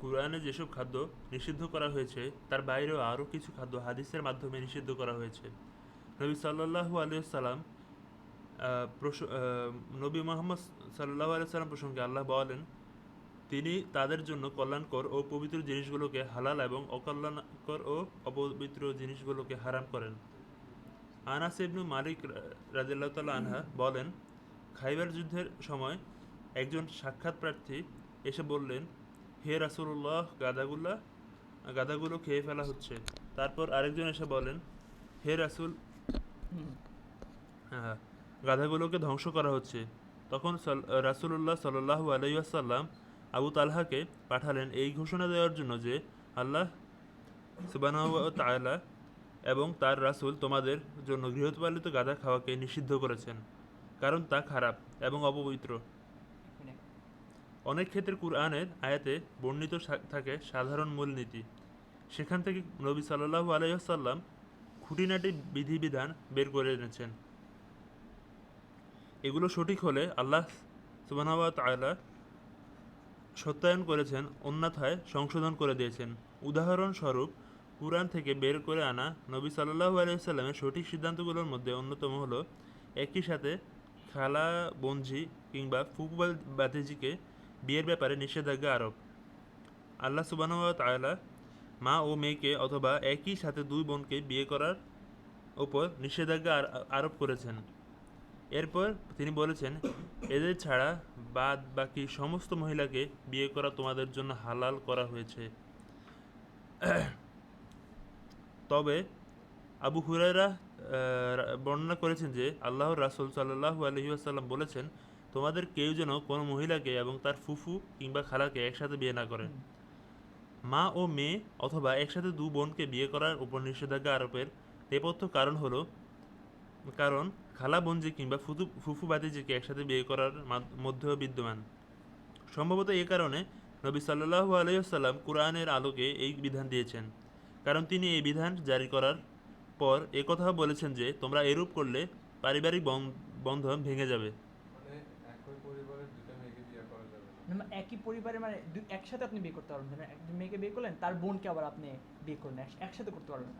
কুরআনে যেসব খাদ্য নিষিদ্ধ করা হয়েছে তার বাইরেও আরও কিছু খাদ্য হাদিসের মাধ্যমে নিষিদ্ধ করা হয়েছে। নবী সাল্লাল্লাহু আলাইহি ওয়াসাল্লাম নবী মুহাম্মদ সাল্লাল্লাহু আলাইহি ওয়াসাল্লাম প্রসঙ্গে আল্লাহ বলেন, তিনি তাদের জন্য কল্যাণকর ও পবিত্র জিনিসগুলোকে হালাল এবং অকল্যাণকর ও অপবিত্র জিনিসগুলোকে হারাম করেন। আনাস ইবনু মালিক রাদিয়াল্লাহু তাআলা আনহা বলেন, খাইবার যুদ্ধের সময় একজন সাক্ষাৎ প্রার্থী এসে বললেন, হে রাসূলুল্লাহ, গাধাগুলো খেয়ে ফেলা হচ্ছে। তারপর আরেকজন এসে বলেন, হে রাসূল, গাধাগুলোকে ধ্বংস করা হচ্ছে। তখন রাসূলুল্লাহ সাল্লাল্লাহু আলাইহি ওয়াসাল্লাম আবু তালহাকে পাঠালেন এই ঘোষণা দেওয়ার জন্য যে আল্লাহ সুবহানাহু ওয়া তাআলা এবং তার রাসূল তোমাদের জন্য গৃহপালিত গাধা খাওয়াকে নিষিদ্ধ করেছেন, কারণ তা খারাপ এবং অপবিত্র। অনেক ক্ষেত্রে কুরআনের আয়াতে বর্ণিত থাকে সাধারণ মূলনীতি, সেখান থেকে নবী সাল্লাল্লাহু আলাইহি ওয়াসাল্লাম খুঁটিনাটি বিধিবিধান বের করে এনেছেন। এগুলো সঠিক হলে আল্লাহ সুবহানাহু ওয়া তাআলা সত্যায়ন করেছেন, অন্যথায় সংশোধন করে দিয়েছেন। উদাহরণস্বরূপ কুরআন থেকে বের করে আনা নবী সাল্লাল্লাহু আলাইহি ওয়াসাল্লামের সঠিক সিদ্ধান্তগুলোর মধ্যে অন্যতম হলো একই সাথে খালা, বোনঝি কিংবা ফুফু ভাতিজিকে বিয়ের ব্যাপারে নিষেধাজ্ঞা আরোপ। আল্লাহ সুবহানাহু ওয়া তাআলা মা ও মেয়েকে অথবা একই সাথে দুই বোনকে বিয়ে করার ওপর নিষেধাজ্ঞা আরোপ করেছেন। এরপর তিনি বলেছেন, এদের ছাড়া বাদ বাকি সমস্ত মহিলাকে বিয়ে করা তোমাদের জন্য হালাল করা হয়েছে। তবে আবু হুরায়রা বর্ণনা করেছেন যে আল্লাহর রাসূল সাল্লাল্লাহু আলাইহি ওয়াসাল্লাম বলেছেন, তোমাদের কেউ যেন কোনো মহিলাকে এবং তার ফুফু কিংবা খালাকে একসাথে বিয়ে না করে। মা ও মেয়ে অথবা একসাথে দু বোনকে বিয়ে করার উপর নিষেধাজ্ঞা আরোপের নেপথ্য কারণ খালা বোনজি কিংবা ফুফু ভাতিজিকে একসাথে বিয়ে করার মধ্যেও বিদ্যমান। সম্ভবত এ কারণে নবী সাল্লাল্লাহু আলাইহি ওয়াসাল্লাম কুরআনের আলোকে এই বিধান দিয়েছেন, কারণ তিনি এই বিধান জারি করার পর একথাও বলেছেন যে তোমরা এরূপ করলে পারিবারিক বন্ধন ভেঙে যাবে। মানে একই পরিবারের দুটো মেয়েকে বিয়ে করা যাবে না। মানে একই পরিবারে মানে একসাথে আপনি বিয়ে করতে পারবেন না। একজন মেয়েকে বিয়ে করলেন, তার বোনকে আবার আপনি বিয়ে করলেন, একসাথে করতে পারবেন না।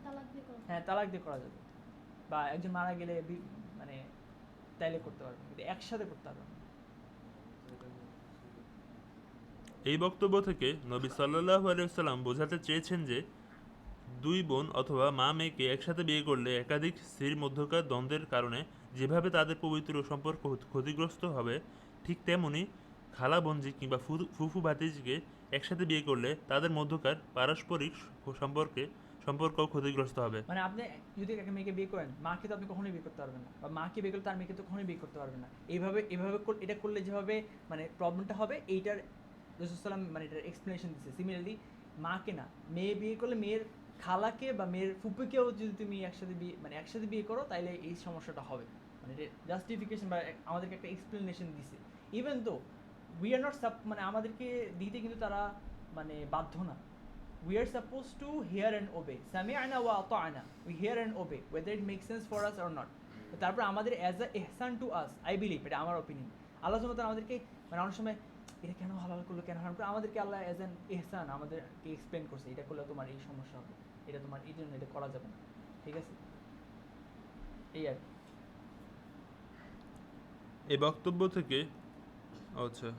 হ্যাঁ, তালাক দিয়ে করা যাবে, বা একজন মারা গেলে মানে তাইলে করতে পারবেন, কিন্তু একসাথে করতে পারবেন না। এই বক্তব্য থেকে নবী সাল্লাল্লাহু আলাইহি ওয়াসাল্লাম বোঝাতে চেয়েছেন যে দুই বোন অথবা মা মেয়েকে একসাথে বিয়ে করলে একাধিক স্ত্রীর মধ্যকার দ্বন্দ্বের কারণে যেভাবে তাদের পবিত্র সম্পর্ক ক্ষতিগ্রস্ত হবে, ঠিক তেমনি খালা বোনজি কিংবা ফুফু ভাতিজিকে একসাথে বিয়ে করলে তাদের মধ্যকার পারস্পরিক সম্পর্ক ক্ষতিগ্রস্ত হবে। মানে আপনি যদি একটা মেয়েকে বিয়ে করেন, মাকে তো আপনি কখনোই বিয়ে করতে পারবেন না, বা মাকে বিয়ে করলে তার মেয়েকে তো কখনোই বিয়ে করতে পারবেন না। এইভাবে এটা করলে যেভাবে মানে প্রবলেমটা হবে, এইটার রাসূল সাল্লাম মানে এটার এক্সপ্লেনেশন দিচ্ছে। সিমিলারলি মাকে না, মেয়ে বিয়ে করলে মেয়ের খালাকে বা মেয়ের ফুপুকেও যদি তুমি একসাথে বিয়ে করো, তাইলে এই সমস্যাটা হবে। মানে এটা জাস্টিফিকেশন বা আমাদেরকে একটা এক্সপ্লেনেশন দিছে। ইভেন তো উই আর নট মানে আমাদেরকে দিতে কিন্তু তারা মানে বাধ্য না। We are supposed to hear and obey. Sami'na wa ata'na. We hear and obey, whether it makes sense for us or not. তো তারপর আমাদের as a Ehsan to us, I believe, এটা আমার ওপিনিয়ন, আল্লাহ সুবহানাহু ওয়া তাআলা আমাদেরকে মানে অনেক সময় এটা কেন হালাল করলো, কেন হারাম করলো, আমাদেরকে আল্লাহ অ্যাজ অ্যান এহসান আমাদেরকে এক্সপ্লেন করছে, এটা করলে তোমার এই সমস্যা হবে, এটা তোমার এই জন্য এটা করা যাবে না। ঠিক আছে, এই আর কি। এই বক্তব্য থেকে আচ্ছা,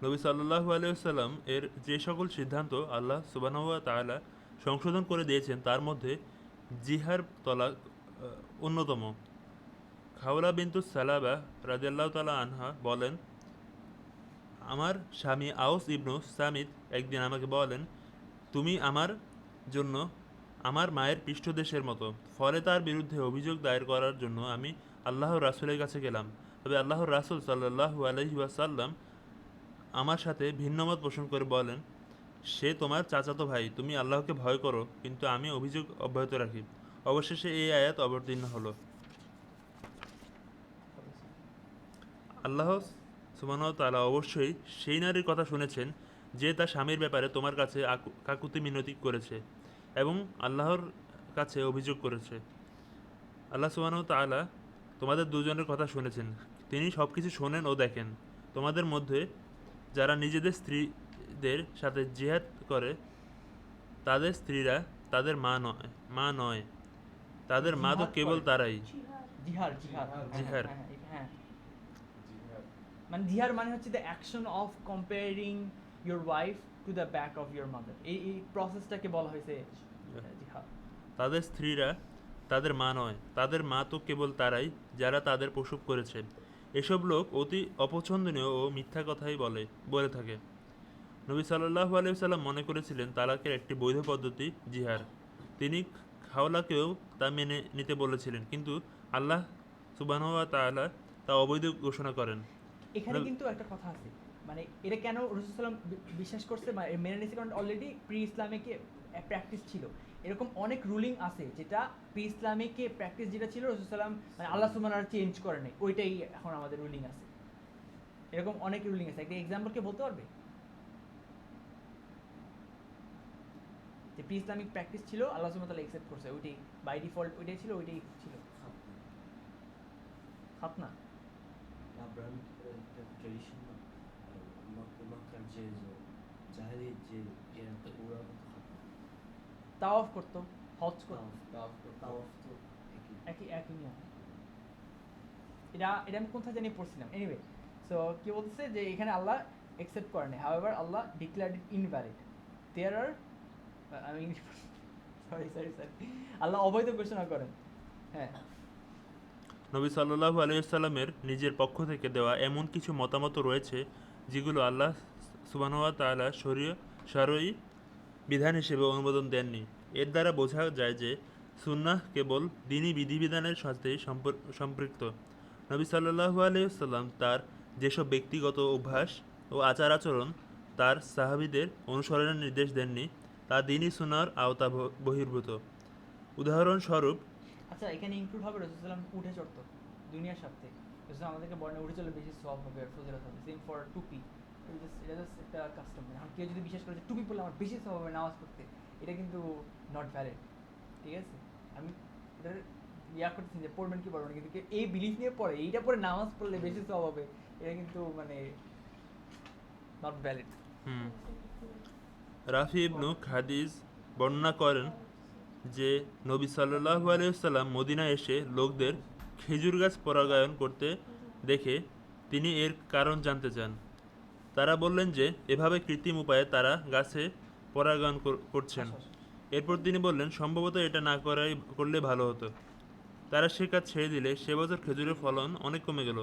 নবী সাল্লাল্লাহু আলাইহি ওয়াসাল্লাম এর যে সকল সিদ্ধান্ত আল্লাহ সুবহানাহু ওয়া তাআলা সংশোধন করে দিয়েছেন, তার মধ্যে জিহার তলাক অন্যতম। খাওলা বিনতুস সালাবা রাদিয়াল্লাহু তাআলা আনহা বলেন, আমার স্বামী আউস ইবনু সামিত একদিন আমাকে বলেন, তুমি আমার জন্য আমার মায়ের পৃষ্ঠদেশের মতো। ফলে তার বিরুদ্ধে অভিযোগ দায়ের করার জন্য আমি আল্লাহর রাসূলের কাছে গেলাম। তবে আল্লাহর রাসূল সাল্লাল্লাহু আলাইহি ওয়াসাল্লাম আমার সাথে ভিন্নমত পোষণ করে বলেন, সে তোমার চাচাতো ভাই, তুমি আল্লাহকে ভয় করো, কিন্তু আমি অভিযোগ অব্যাহত রাখি। অবশেষে এই আয়াত অবতীর্ণ হলো। আল্লাহ সুবহানাহু ওয়া তাআলা অবশ্যই সেই নারীর কথা শুনেছেন যে তার স্বামীর ব্যাপারে তোমার কাছে কাকুতি মিনতি করেছে এবং আল্লাহর কাছে অভিযোগ করেছে। আল্লাহ সুবহানাহু ওয়া তাআলা তোমাদের দুজনের কথা শুনেছেন, তিনি সব কিছু শোনেন ও দেখেন। তোমাদের মধ্যে যারা নিজেদের স্ত্রীদের সাথে জিহাদ করে, তাদের স্ত্রীরা তাদের মা নয়, তাদের মা তো কেবল তারাই। জিহার জিহার। হ্যাঁ, হ্যাঁ। মানে জিহার মানে হচ্ছে the action of comparing your wife to the back of your mother, এই প্রসেসটাকে বলা হয়েছে জিহার। তাদের স্ত্রীরা তাদের মা নয়, তাদের মা তো কেবল তারাই যারা তাদের প্রসব করেছে। এসব লোক অতি অপছন্দনীয় ও মিথ্যা কথাই বলে থাকে। নবী সাল্লাল্লাহু আলাইহি ওয়াসাল্লাম মনে করেছিলেন তালাকের একটি বৈধ পদ্ধতি জিহার। তিনি খাওলাকেও তা মেনে নিতে বলেছিলেন, কিন্তু আল্লাহ সুবহানাহু ওয়া তাআলা তা অবৈধ ঘোষণা করেন। এখানে কিন্তু একটা কথা আছে, মানে এটা কেন রাসূল সাল্লাম বিশ্বাস করছে বা মেনে নিয়েছে, কারণ অলরেডি প্রি ইসলামিক প্র্যাকটিস ছিল। এরকম অনেক রুলিং আছে যেটা প্রি ইসলামিক প্র্যাকটিস যেটা ছিল, রাসূল সাল্লাম মানে আল্লাহ সুবহানাহু ওয়া তাআলা চেঞ্জ করে নাই, ওইটাই এখন আমাদের রুলিং আছে। এরকম অনেক রুলিং আছে। একটা এক্সাম্পল কে বলতে পারবে যে প্রি ইসলামিক প্র্যাকটিস ছিল, আল্লাহ সুবহানাহু ওয়া তাআলা অ্যাকসেপ্ট করছে, ওইটাই বাই ডিফল্ট ওইটাই ছিল, ওইটাই ছিল খাতনা। আব্রাহামিক ট্রেডিশন না, মক্কার যে জাহেলিয়াত যে এরা ওরা কিন্তু তাওয়াফ করতো, হজ করতো, তাওয়াফ তো একই নিয়ম। এটা আমি কোথায় জানি পড়ছিলাম। এনিওয়ে, সো কি বলতেছে যে এখানে আল্লাহ অ্যাকসেপ্ট করে নাই, হাউএভার আল্লাহ ডিক্লেয়ার্ড ইট ইনভ্যালিড। দেয়ার আর আমি সরি আল্লাহ অবৈধ ঘোষণা করেন। হ্যাঁ, নবী সাল্লাল্লাহু আলাইহি ওয়াসাল্লামের নিজের পক্ষ থেকে দেওয়া এমন কিছু মতামত রয়েছে যেগুলো আল্লাহ সুবহানাহু ওয়া তাআলা শরঈ বিধান হিসেবে অনুমোদন দেননি। এর দ্বারা বোঝা যায় যে সুন্নাহ কেবল দ্বীনি বিধিবিধানের সাথেই সম্পৃক্ত। নবী সাল্লাল্লাহু আলাইহি ওয়াসাল্লাম তার যেসব ব্যক্তিগত অভ্যাস ও আচার আচরণ তার সাহাবীদের অনুসরণের নির্দেশ দেননি তা দ্বীনি সুন্নাহর আওতা বহির্ভূত। উদাহরণস্বরূপ, আচ্ছা, এখানে ইনক্লুড হবে রাসূলুল্লাহ উঠে চড়তো দুনিয়ার সাথে। রাসূল আমাদেরকে বলেন উঠে চলে বেশি সওয়াব হবে, ফজিলত হবে। সেম ফর টুপি, এটা জাস্ট একটা কাস্টম। এখন কেউ যদি বিশ্বাস করে যে টুপি পরলে আমার বেশি সওয়াব হবে নামাজ পড়তে, এটা কিন্তু নট ভ্যালিড। ঠিক আছে, আমি এটার করতেছি যে পড়বেন কি পড়বেন, কিন্তু কেউ এই বিলিফ নিয়ে পড়ে এইটা পরে নামাজ পড়লে বেশি সওয়াব হবে, এটা কিন্তু মানে নট ভ্যালিড। রাফি ইবনু খাদিজ বর্ণনা করেন যে নবী সাল্লাল্লাহু আলাইহি ওয়াসাল্লাম মদিনায় এসে লোকদের খেজুর গাছ পরাগায়ন করতে দেখে তিনি এর কারণ জানতে চান। তারা বললেন যে এভাবে কৃত্রিম উপায়ে তারা গাছে পরাগায়ন করছেন। এরপর তিনি বললেন, সম্ভবত এটা না করলে ভালো হতো। তারা সে কাজ ছেড়ে দিলে সে বছর খেজুরের ফলন অনেক কমে গেল।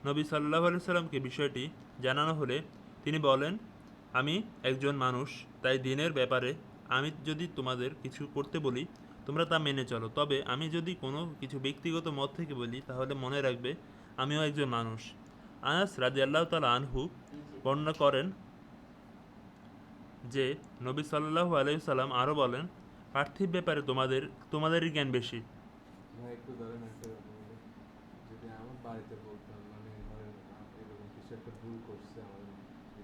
নবী সাল্লাল্লাহু আলাইহি ওয়াসাল্লামকে বিষয়টি জানানো হলে তিনি বলেন, আমি একজন মানুষ, তাই দিনের ব্যাপারে আমি যদি তোমাদের কিছু করতে বলি তোমরা তা মেনে চলো, তবে আমি যদি কোনো কিছু ব্যক্তিগত মত থেকে বলি তাহলে মনে রাখবে আমিও একজন মানুষ। আনাস রাদিয়াল্লাহু তাআলা আনহু বর্ণনা করেন যে নবী সাল্লাল্লাহু আলাইহি ওয়াসাল্লাম আরও বলেন, পার্থিব ব্যাপারে তোমাদেরই জ্ঞান বেশি। ভাই একটু ধরেন একটা কথা বলি। যদি আমার বাড়িতে বলতাম মানে ধরেন এরকম কিছু একটা ভুল করছে আমাদের,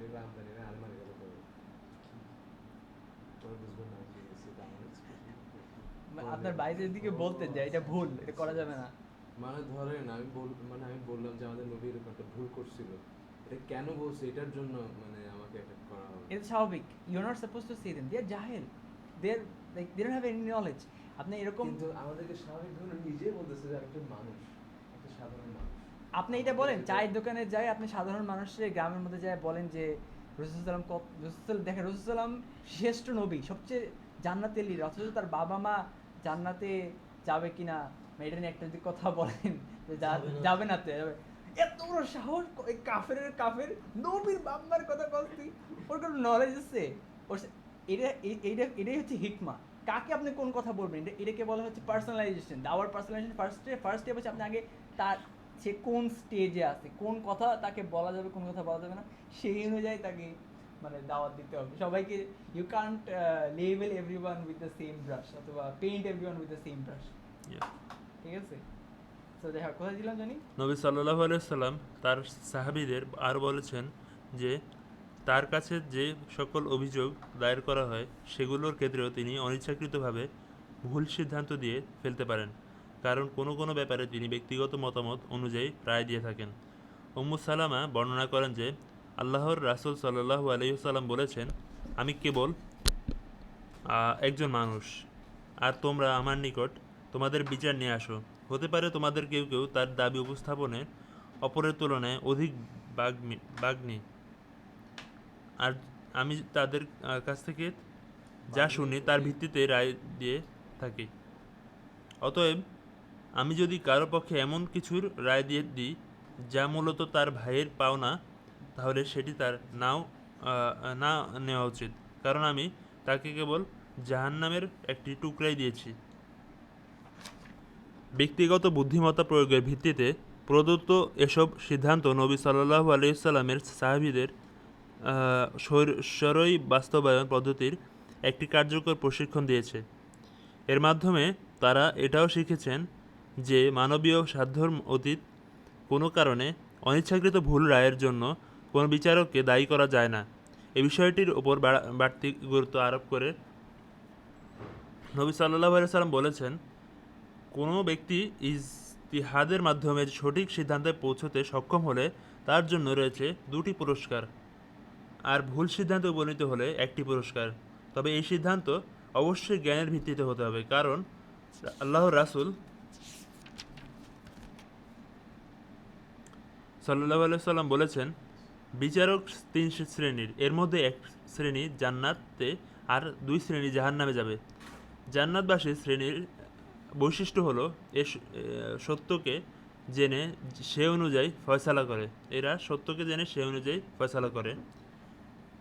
এটা আমদানি না আলমারি গেল করে তোরা বুঝবেন না কি সেটা আমার আপনার বাইরের দিকে বলতেন যে এটা ভুল, এটা করা যাবে না। মানে ধরেন আমি বললাম যে আমাদের নবী এরকম একটা ভুল করছিল, এটা কেন বলছে এটার জন্য মানে আমাকে অ্যাটাক করা হবে। এটা স্বাভাবিক। You are not suppose to say them, they are জাহেল, they are like they don't have any knowledge. আপনি এরকম কিন্তু আমাদেরকে স্বাভাবিক ধরে নিজে বলতেছে যে একটা মানুষ, একটা সাধারণ মানুষ। আপনি এটা বলেন চায়ের দোকানে যাই, আপনি সাধারণ মানুষের গ্রামের মধ্যে যায় বলেন যে রসুল দেখেন রসুলাম শ্রেষ্ঠ নবী, সবচেয়ে জান্নাতে লিডার, অথচ তার বাবা মা জান্নাতে যাবে কিনা এটা নিয়ে একটা যদি কথা বলেন যে যাবে না, তো যাবে। এত বড় সাহস এই কাফের নবীর বাবার কথা বলছি, ওর কোনো নলেজ আছে? ওর এটাই হচ্ছে হিকমা। কাকে আপনি কোন কথা বলবেন, এটাকে বলা হচ্ছে পার্সোনালাইজেশন। দাওয়ার পার্সোনালাইজেশন ফার্স্ট স্টেপ হচ্ছে আপনি আগে তার সে কোন স্টেজে আছে, কোন কথা তাকে বলা যাবে, কোন কথা বলা যাবে না, সেই অনুযায়ী তাকে মানে দাওয়াত দিতে হবে সবাইকে। You can't label everyone with the same brush অথবা paint everyone with the same brush. ঠিক আছে, তো দেখা কোথায় ছিলাম জানি। নবী সাল্লাল্লাহু আলাইহি ওয়াসাল্লাম তার সাহাবীদের আরও বলেছেন যে তার কাছে যে সকল অভিযোগ দায়ের করা হয় সেগুলোর ক্ষেত্রেও তিনি অনিচ্ছাকৃতভাবে ভুল সিদ্ধান্ত দিয়ে ফেলতে পারেন, কারণ কোনো ব্যাপারে তিনি ব্যক্তিগত মতামত অনুযায়ী রায় দিয়ে থাকেন। উম্মু সালামা বর্ণনা করেন যে আল্লাহর রাসূল সাল্লাল্লাহু আলাইহি ওয়াসাল্লাম বলেছেন, আমি কেবল একজন মানুষ, আর তোমরা আমার নিকট তোমাদের বিচার নিয়ে আসো। হতে পারে তোমাদের কেউ কেউ তার দাবি উপস্থাপনে অপরের তুলনায় অধিক বাগ্মী, আর আমি তাদের কাছ থেকে যা শুনি তার ভিত্তিতে রায় দিয়ে থাকি। অতএব আমি যদি কারো পক্ষে এমন কিছুর রায় দিয়ে দিই যা মূলত তার ভাইয়ের পাওনা, তাহলে সেটি তার না নেওয়া উচিত, কারণ আমি তাকে কেবল জাহান্নামের একটি টুকরাই দিয়েছি। ব্যক্তিগত বুদ্ধিমত্তা প্রয়োগের ভিত্তিতে প্রদত্ত এসব সিদ্ধান্ত নবী সাল্লাল্লাহু আলাইহি ওয়াসাল্লামের সাহাবীদের শরঈ বাস্তবায়ন পদ্ধতির একটি কার্যকর প্রশিক্ষণ দিয়েছে। এর মাধ্যমে তারা এটাও শিখেছেন যে মানবীয় সাধ্যর অতীত কোনো কারণে অনিচ্ছাকৃত ভুল রায়ের জন্য কোনো বিচারককে দায়ী করা যায় না। এ বিষয়টির ওপর বাড়তি গুরুত্ব আরোপ করে নবী সাল্লাল্লাহু আলাইহি ওয়াসাল্লাম বলেছেন, কোনো ব্যক্তি ইজতিহাদের মাধ্যমে সঠিক সিদ্ধান্তে পৌঁছতে সক্ষম হলে তার জন্য রয়েছে 2টি পুরস্কার, আর ভুল সিদ্ধান্তে উপনীত হলে 1টি পুরস্কার। তবে এই সিদ্ধান্ত অবশ্যই জ্ঞানের ভিত্তিতে হতে হবে, কারণ আল্লাহর রাসূল সাল্লাল্লাহু আলাইহি ওয়াসাল্লাম বলেছেন, বিচারক 3 শ্রেণীর, এর মধ্যে 1 শ্রেণী জান্নাতে আর 2 শ্রেণী জাহান্নামে যাবে। জান্নাতবাসী শ্রেণীর বৈশিষ্ট্য হলো সত্যকে জেনে সে অনুযায়ী ফয়সালা করে। এরা সত্যকে জেনে সে অনুযায়ী ফয়সালা করে।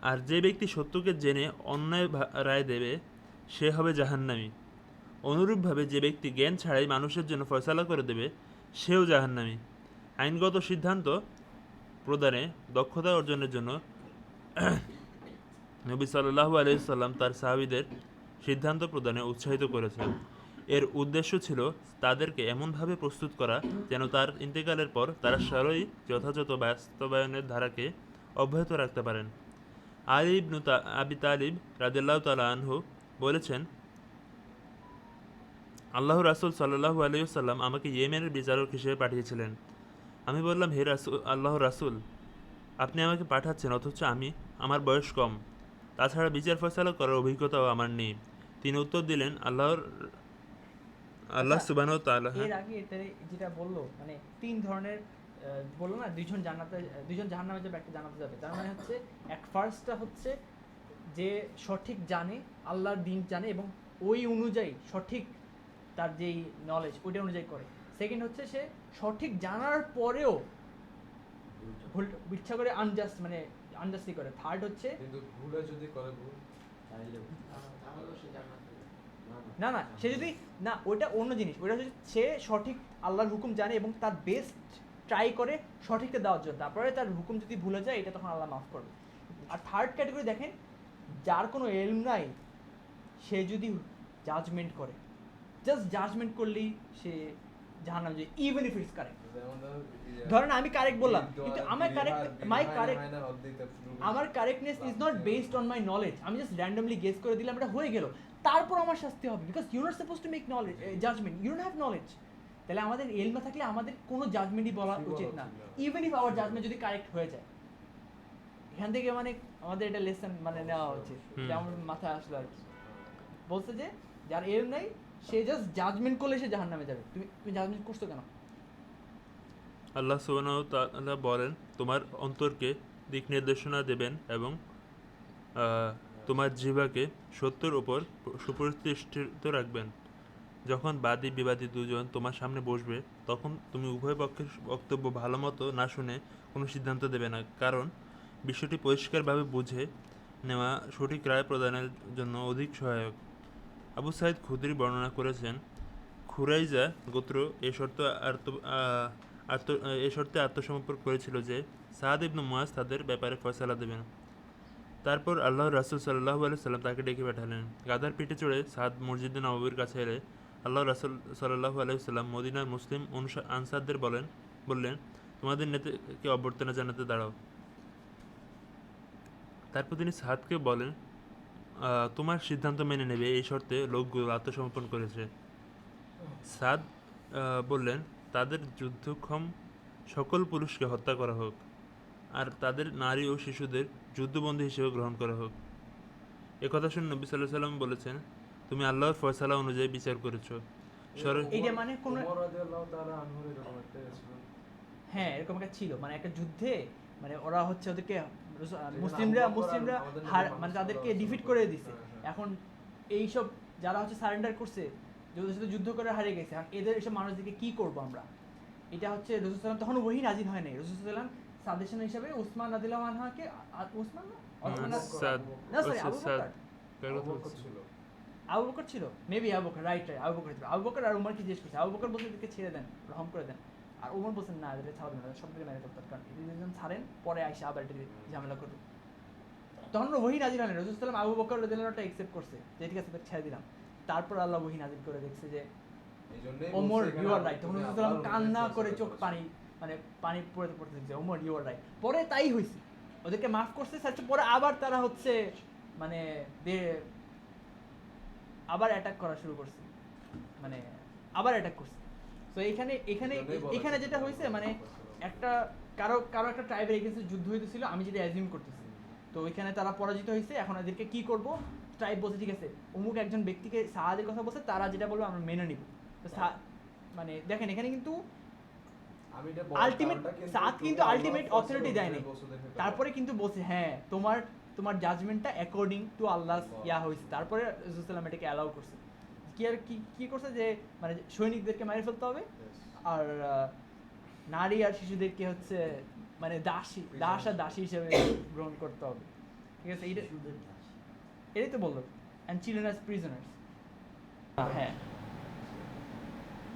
আর যে ব্যক্তি সত্যকে জেনে অন্যায় রায় দেবে সে হবে জাহান্নামী। অনুরূপভাবে যে ব্যক্তি জ্ঞান ছাড়াই মানুষের জন্য ফয়সালা করে দেবে সেও জাহান্নামী। আইনগত সিদ্ধান্ত প্রদানে দক্ষতা অর্জনের জন্য নবী সাল্লাল্লাহু আলাইহি সাল্লাম তার সাহাবীদের সিদ্ধান্ত প্রদানে উৎসাহিত করেছেন। এর উদ্দেশ্য ছিল তাদেরকে এমনভাবে প্রস্তুত করা যেন তার ইন্তেকালের পর তারা সরই যথাযথ বাস্তবায়নের ধারাকে অব্যাহত রাখতে পারেন। আলী ইবনু আবি তালিব রাদিয়াল্লাহু তাআলা আনহু বলেছেন, আল্লাহ রাসূল সাল্লাল্লাহু আলাইহি ওয়াসাল্লাম আমাকে ইয়েমেনের বিচারক হিসেবে পাঠিয়েছিলেন। আমি বললাম, হে আল্লাহর রাসূল, আপনি আমাকে পাঠাচ্ছেন অথচ আমার বয়স কম, তাছাড়া বিচার ফয়সালা করার অভিজ্ঞতাও আমার নেই। তিনি উত্তর দিলেন, আল্লাহ সুবহানাহু ওয়া তাআলা। এর আগে এটা যেটা বললো মানে তিন ধরনের বললো না, দুইজন জাহান্নামে যাবে, একটা জান্নাতে যাবে। তার মানে হচ্ছে ফার্স্টটা হচ্ছে যে সঠিক জানে, আল্লাহর দিন জানে এবং ওই অনুযায়ী সঠিক তার যেই নলেজ ওইটা অনুযায়ী করে। সেকেন্ড হচ্ছে সে সঠিক জানার পরেও ভুল ইচ্ছা করে আনজাস্টলি করে। থার্ড হচ্ছে কিন্তু ভুলে যদি করে ভুল তাইলে না না সে যদি না, ওইটা অন্য জিনিস। ওইটা হচ্ছে সে সঠিক আল্লাহর হুকুম জানে এবং তার বেস্ট ট্রাই করে সঠিকটা দেওয়ার জন্য, তারপরে তার হুকুম যদি ভুলে যায় এটা তখন আল্লাহ মাফ করবে। আর থার্ড ক্যাটাগরি দেখেন, যার কোনো এলম নাই সে যদি জাজমেন্ট করে, জাস্ট জাজমেন্ট করলেই সে জাহান্নামে যায়, ইভেন ইফ ইটস কারেক্ট। ধরেন আমি কারেক্ট বললাম কিন্তু আমার correctness is not based on my knowledge. আমি জাস্ট র্যান্ডমলি গেস করে দিলাম, এটা হয়ে গেল, তারপর আমার শাস্তি হবে, because you not suppose to make knowledge judgement, you don't have knowledge. তাহলে আমাদের এলম থাকলে আমাদের কোনো জাজমেন্টই বলা উচিত না, ইভেন ইফ আওয়ার জাজমেন্ট যদি কারেক্ট হয়ে যায়। এখান থেকে মানে আমাদের এটা লেসন নেওয়া উচিত, যে আমার মাথায় আসলো আর কি। বলছে যে যার এলম নাই সে জাস্ট জাজমেন্ট করলে সে জাহান্নামে যাবে। তুমি জাজমেন্ট করছো কেন? আল্লাহ সুবহানাহু ওয়া তাআলা বলেন, তোমার অন্তরকে দিক নির্দেশনা দেবেন এবং তোমার জিহ্বাকে সত্যের উপর সুপ্রতিষ্ঠিত রাখবেন। যখন বাদী বিবাদী দুজন তোমার সামনে বসবে তখন তুমি উভয় পক্ষের বক্তব্য ভালো মতো না শুনে কোনো সিদ্ধান্ত দেবে না, কারণ বিষয়টি পরিষ্কারভাবে বুঝে নেওয়া সঠিক রায় প্রদানের জন্য অধিক সহায়ক। আবু সাঈদ খুদরি বর্ণনা করেছেন, খুরাইজা গোত্র এ শর্তে আত্মসমর্পণ করেছিল যে সাদ ইবনে মুয়াজ তাদের ব্যাপারে ফয়সালা দেবেন। তারপর আল্লাহর রাসূল সাল্লাল্লাহু আলাইহি সাল্লাম তাকে ডেকে পাঠালেন। গাধার পিঠে চড়ে সাদ মসজিদে নববীর কাছে এলে আল্লাহর রাসূল সাল্লাল্লাহু আলাইহি সাল্লাম মদিনার মুসলিম আনসারদের বললেন, তোমাদের নেতাকে অভ্যর্থনা জানাতে দাঁড়াও। তারপর তিনি সাদকে বলেন, তোমার সিদ্ধান্ত মেনে নেবে এই শর্তে লোকগুলো আত্মসমর্পণ করেছে। সাদ বললেন, তাদের যুদ্ধক্ষম সকল পুরুষকে হত্যা করা হোক আর তাদের নারী ও শিশুদের যুদ্ধবন্দী হিসেবে গ্রহণ করা হোক। একথা শুনে নবী সাল্লাল্লাহু আলাইহি ওয়াসাল্লাম বলেছেন, তুমি আল্লাহর ফয়সালা অনুযায়ী বিচার করেছো। এইটা মানে কোন ওমর রাদিয়াল্লাহু তাআলা আনহুর এরকম একটা ছিল। হ্যাঁ এরকম একটা ছিল, মানে একটা যুদ্ধে মানে ওরা হচ্ছে ওদেরকে মুসলিমরা মানে তাদেরকে ডিফিট করে দিছে। এখন এইসব যারা হচ্ছে সারেন্ডার করছে, যাদের সাথে যুদ্ধ করে হারিয়ে গেছে, এদের এইসব মানুষদেরকে কি করবো আমরা? এটা হচ্ছে রাসূল সাল্লাল্লাহু আলাইহি ওয়াসাল্লাম তখন ওহী নাযিল হয় নাই। রাসূল সাল্লাল্লাহু আলাইহি ওয়াসাল্লাম সাজেশন হিসেবে উসমান রাদিয়াল্লাহু আনহুকে উসমান ছিল। আবু বকর ছিল, মেবি আবু বকর, রাইট আবু বকর আর উমরকে জিজ্ঞেস করছে। আবু বকর বলছে এদেরকে ছেড়ে দেন, রহম করে দেন। আর উমর বলছেন না, এদের ছাড়বেন না, সবগুলো মেরে ফেলতে, কারণ এদের ছাড়েন পরে আইসা আবার এটা ঝামেলা করবে। তখন ওহী নাযিল হয় না। রাসূল সাল্লাল্লাহু আলাইহি ওয়াসাল্লাম আবু বকর রাদিয়াল্লাহু আনহু অ্যাকসেপ্ট করছে যে ঠিক আছে এদের ছেড়ে দিলাম। তারপর আল্লাহ ওহী নাযিল করে দেখছে যে ওমর ইউ আর রাইট। তখন রাসূল সাল্লাল্লাহু আলাইহি ওয়াসাল্লাম কান্না করে চোখ পানি পড়তে দিচ্ছে, ওমর ইউ আর রাইট। পরে তাই হয়েছে, ওদেরকে মাফ করছে। পরে আবার তারা হচ্ছে মানে আবার অ্যাটাক করা শুরু করছে, মানে আবার অ্যাটাক করছে। তো এখানে যেটা হয়েছে মানে একটা কারো একটা ট্রাইবের এগেইনস্টে যুদ্ধ হইতেছিল, আমি যেটা অ্যাজিউম করতেছি। তো ওইখানে তারা পরাজিত হয়েছে। এখন এদেরকে কি করব? ট্রাইব বলছে ঠিক আছে অমুক একজন ব্যক্তিকে সাহায্যের কথা বলছে, তারা যেটা বলবো আমরা মেনে নিব। তো মানে দেখেন এখানে কিন্তু আলটিমেট অথরিটি দেয় নাই। তারপরে কিন্তু বলছে হ্যাঁ তোমার জাজমেন্টটা অ্যাকর্ডিং টু আল্লাহ ইয়া হয়েছে। তারপরে রাসূল সাল্লাল্লাহু আলাইহি ওয়াসাল্লাম এটাকে অ্যালাউ করছে। কি করছে যে মানে সৈনিকদেরকে মেরে ফেলতে হবে আর নারী আর শিশুদেরকে হচ্ছে মানে দাস আর দাসী হিসেবে গ্রহণ করতে হবে, ঠিক আছে? শিশুদের দাস। এটাই তো বললো, অ্যান্ড চিলড্রেন অ্যাজ প্রিজনার্স। হ্যাঁ,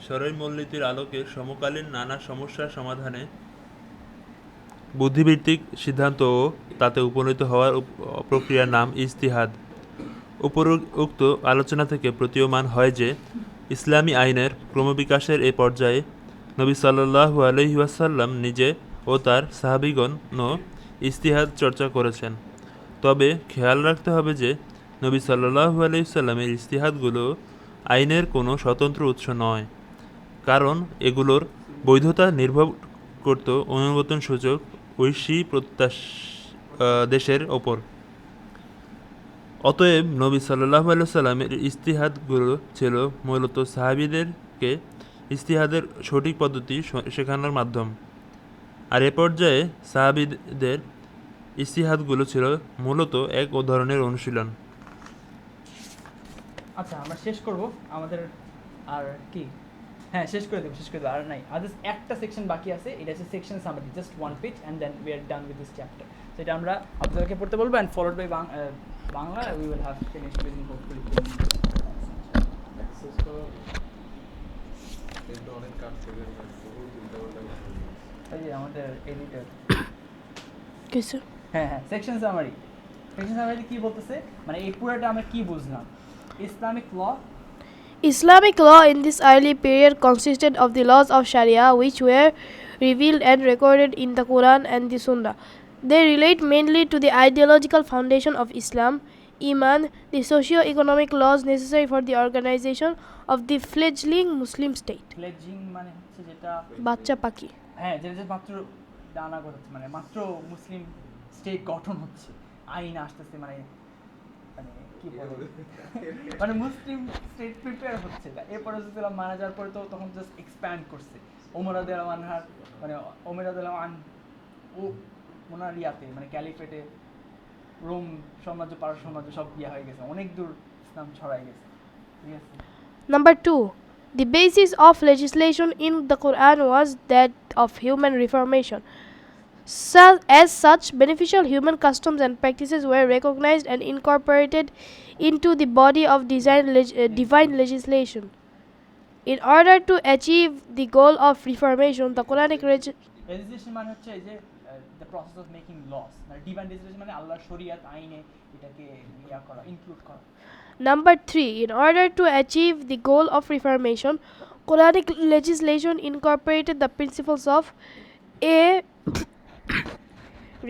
সরল মূলনীতির আলোকে সমকালীন নানা সমস্যার সমাধানে বুদ্ধিভিত্তিক সিদ্ধান্ত ও তাতে উপনীত হওয়ার প্রক্রিয়ার নাম ইজতিহাদ। উপরোক্ত আলোচনা থেকে প্রতীয়মান হয় যে ইসলামী আইনের ক্রমবিকাশের এ পর্যায়ে নবী সাল্লাল্লাহু আলাইহি ওয়াসাল্লাম নিজে ও তার সাহাবীগণও ইজতিহাদ চর্চা করেছেন। তবে খেয়াল রাখতে হবে যে নবী সাল্লাল্লাহু আলাইহি ওয়াসাল্লামের ইজতিহাদগুলো আইনের কোনো স্বতন্ত্র উৎস নয়, কারণ এগুলোর বৈধতা নির্ভর করত অনুমোদনসূচক ঐশী দেশের ওপর। অতএব নবী সাল্লাল্লাহু আলাইহি ওয়াসাল্লামের ইজতিহাদগুলো ছিল মূলত সাহাবীদেরকে ইজতিহাদের সঠিক পদ্ধতি শেখানোর মাধ্যম। আর এ পর্যায়ে সাহাবীদের ইজতিহাদগুলো ছিল মূলত এক ধরনের অনুশীলন। আচ্ছা আমরা শেষ করব আমাদের, আর কি, হ্যাঁ শেষ করে দেবো আর নাই, আর জাস্ট একটা সেকশন বাকি আছে, এটা হচ্ছে section summary, just one page and then we are done with this chapter. তো এটা আমরা আপনাদেরকে পড়তে বলবো and followed by Bangla, we will have finished within hopefully. Access করা কিন্তু অনেক কাজ করে বহুত চিন্তা করতে এই যে আমাদের এডিটর, কিছু হ্যাঁ সেকশন সামারি কি বলতেছে, মানে এই পুরোটা আমরা কি বুঝলাম? Islamic law in this early period consisted of the laws of Sharia, which were revealed and recorded in the Quran and the Sunnah. They relate mainly to the ideological foundation of Islam, Iman, the socio-economic laws necessary for the organization of the fledgling Muslim state. ফ্লেজিং মানে হচ্ছে যেটা বাচ্চা পাখি। হ্যাঁ যেটা মাত্র ডানা গজাচ্ছে, মানে মাত্র মুসলিম স্টেট গঠন হচ্ছে, আইন আসতেছে, মানে মানে কি বলবো, মানে মুসলিম স্টেট প্রিপেয়ার হচ্ছে। এরপরে রসুলুল্লাহ মারা যাওয়ার পরে তো তখন জাস্ট এক্সপ্যান্ড করছে। ওমর রাদিয়াল্লাহু আনহার মানে ওমর রাদিয়াল্লাহু আন ও ওনার ইয়াতে মানে ক্যালিফেটে রোম সাম্রাজ্য, পারস্য সাম্রাজ্য সব ইয়া হয়ে গেছে, অনেক দূর ইসলাম ছড়াই গেছে, ঠিক আছে? Number 2. The basis of legislation in the Quran was that of human reformation. As such, beneficial human customs and practices were recognized and incorporated into the body of divine legislation. In order to achieve the goal of reformation, the Quranic legislation মানে হচ্ছে এই যে the process of making laws, মানে divine legislation মানে আল্লাহর শরিয়ত আইনে এটাকে ইয়া করা, ইনক্লুড করা। Number 3. In order to achieve the goal of reformation, Quranic legislation incorporated the principles of A.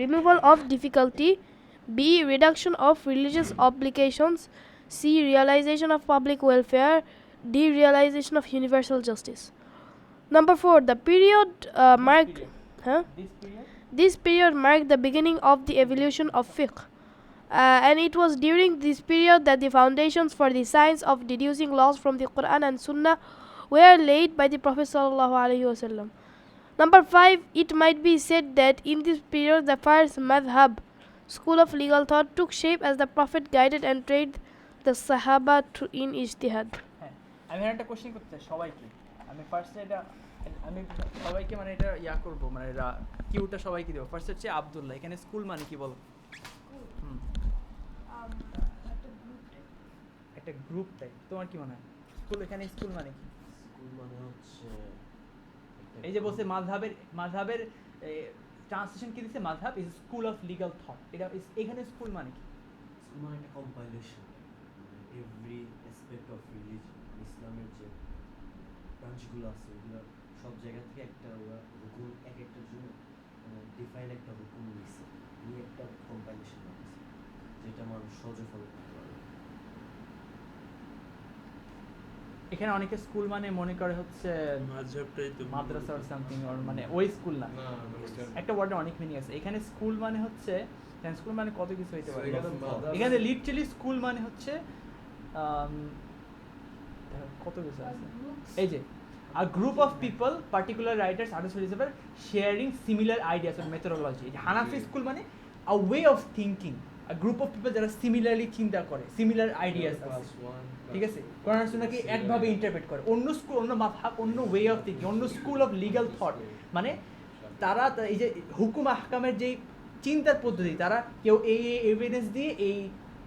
Removal of difficulty, B. Reduction of religious obligations, C. Realization of public welfare, D. Realization of universal justice. Number 4. The period marked. Huh? This period This period marked the beginning of the evolution of fiqh, and it was during this period that the foundations for the science of deducing laws from the Quran and Sunnah were laid by the Prophet sallallahu alaihi wasallam. Number 5, it might be said that in this period the first madhab, school of legal thought, took shape as the Prophet guided and trained the Sahaba in ijtihad. হ্যাঁ আমি একটা question করতে চাই সবাইকে, আমি ফার্স্টে এটা আমি সবাইকে মানে এটা ইয়া করবো, মানে কিউটা সবাইকে দেবো। ফার্স্ট হচ্ছে আব্দুল্লাহ, এখানে স্কুল মানে কি বলো? একটা গ্রুপ টাইপ, তোমার কি মনে হয় স্কুল, এখানে স্কুল মানে কি? স্কুল মানে হচ্ছে এই যে বলছে মাযহাবের ট্রান্সলেশন কি দিচ্ছে, মাযহাব is school of legal thought, এটা এখানে স্কুল মানে কি? স্কুল মানে একটা compilation, every aspect of religion, ইসলামের যে ব্রাঞ্চগুলো আছে ওগুলো সব জায়গা থেকে একটা ওরা হুকুম এক একটার জন্য ডিফাইন একটা হুকুম নিয়েছে, নিয়ে একটা কম্পাইলেশন বানাইছে যেটা মানুষ সহজে ফলো করতে পারে। এখানে অনেকে স্কুল মানে মনে করে হচ্ছে মাযহাবটাই তো মাদ্রাসা অর সামথিং, অর মানে ওই স্কুল না, না ওইটা একটা ওয়ার্ডে অনেক মিনিং আছে। এখানে স্কুল মানে হচ্ছে, স্কুল মানে কত কিছু হইতে পারে। এখানে মাদ্রাসা- এখানে লিটারালি স্কুল মানে হচ্ছে কত কিছু আছে, এই যে a group of people, particular writers, artists, philosopher sharing similar ideas or methodology. Hanafi school মানে a way of thinking, a group of people যারা সিমিলারলি চিন্তা করে, সিমিলার আইডিয়াস আছে, ঠিক আছে, কোরআন আর সুন্নাহকে একভাবে ইন্টারপ্রেট করে। অন্য স্কুল, অন্য মাযহাব, অন্য ওয়ে অফ থিঙ্কিং, অন্য স্কুল অফ লিগ্যাল থট, মানে তারা এই যে হুকুম আহকামের যেই চিন্তার পদ্ধতি, তারা কেউ এই এভিডেন্স দিয়ে এই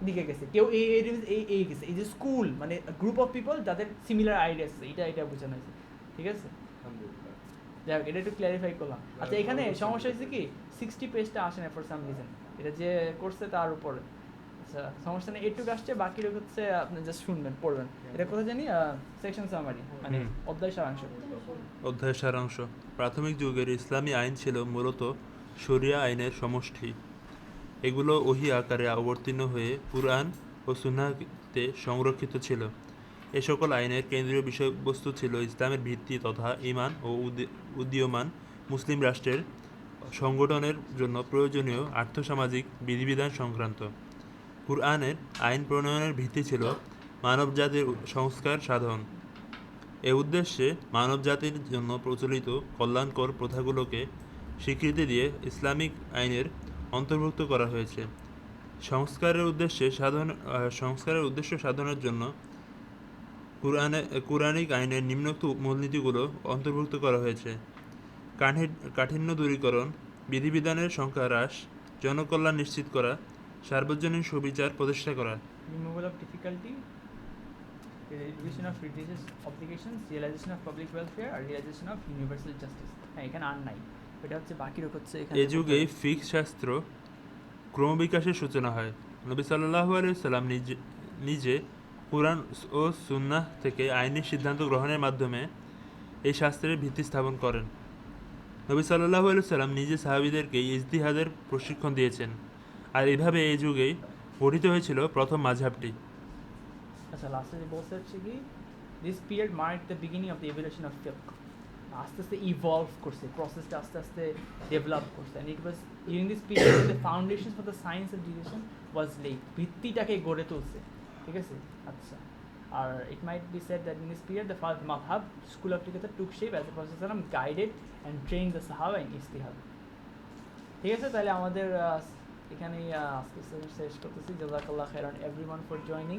দিকে গেছে, কেউ এই এভিডেন্স এই গেছে, এই যে স্কুল মানে গ্রুপ অফ পিপল যাদের সিমিলার আইডিয়াস আছে, এটা বোঝানো হয়েছে, ঠিক আছে। আলহামদুলিল্লাহ। যাই হোক, এটা একটু ক্ল্যারিফাই করলাম। আচ্ছা, এখানে সমস্যা হয়েছে কি 60 পেজটা আসে না ফর সাম রিজন, এটা যে করছে তার উপরে। আচ্ছা, সমস্যা নেই, একটু আসছে, বাকিটা হচ্ছে আপনি জাস্ট শুনবেন, পড়বেন। এটা কোথায় জানি সেকশন সামারি, মানে অধ্যায় সারাংশ। অধ্যায়ের সারাংশ। প্রাথমিক যুগের ইসলামী আইন ছিল মূলত শরিয়া আইনের সমষ্টি। এগুলো ওহী আকারে অবতীর্ণ হয়ে কুরআন ও সুন্নাহতে সংরক্ষিত ছিল। এ সকল আইনের কেন্দ্রীয় বিষয়বস্তু ছিল ইসলামের ভিত্তি তথা ঈমান ও উদীয়মান মুসলিম রাষ্ট্রের সংগঠনের জন্য প্রয়োজনীয় আর্থসামাজিক বিধিবিধান সংক্রান্ত। কুরআনের আইন প্রণয়নের ভিত্তি ছিল মানবজাতির সংস্কার সাধন। এ উদ্দেশ্যে মানবজাতির জন্য প্রচলিত কল্যাণকর প্রথাগুলোকে স্বীকৃতি দিয়ে ইসলামিক আইনের অন্তর্ভুক্ত করা হয়েছে। সংস্কারের উদ্দেশ্য সাধনের জন্য কুরআনিক আইনের নিম্নোক্ত মূলনীতিগুলো অন্তর্ভুক্ত করা হয়েছে: কাঠিন্য দূরীকরণ, বিধিবিধানের সংখ্যা হ্রাস, জনকল্যাণ নিশ্চিত করা, সার্বজনীন সুবিচার প্রতিষ্ঠা করা। Removal of difficulty, resolution of religious obligations, realization of public welfare আর রিয়েলাইজেশন অফ ইউনিভার্সাল জাস্টিস। হ্যাঁ, এখানে আর নাই, এটা হচ্ছে বাকি হচ্ছে এখানে। এ যুগে ফিকহ শাস্ত্র ক্রমবিকাশের সূচনা হয়। নবী সাল্লাল্লাহু আলাইহি ওয়াসাল্লাম নিজে কুরআন ও সুন্নাহ থেকে আইনি সিদ্ধান্ত গ্রহণের মাধ্যমে এই শাস্ত্রের ভিত্তি স্থাপন করেন। নবী সাল্লাল্লাহু আলাইহি ওয়াসাল্লাম নিজে সাহাবীদেরকে ইজতিহাদের প্রশিক্ষণ দিয়েছেন, আর এভাবে এই যুগেই গঠিত হয়েছিল প্রথম মাযহাবটি। আচ্ছা, লাস্টে যে বলছে হচ্ছে কি, this period mark the beginning of the evolution of ফিকহ। আস্তে আস্তে ইভলভ করছে, প্রসেসটা আস্তে আস্তে ডেভেলপ করছে, and it was during this period the foundation for the science of decision was laid, ভিত্তিটাকে গড়ে তুলছে, ঠিক আছে। আচ্ছা, আর it might be said that in this period the first মাযহাব স্কুল অফ ফিকহ took shape as the professor সাল্লাম গাইডেড অ্যান্ড ট্রেন দ্য সাহাবা ইন ইজতিহাদ। ঠিক আছে, তাহলে আমাদের এখানেই আজকে শেষ করতেছি। জাযাকাল্লাহ খাইরান এভরিওয়ান ফর জয়নিং।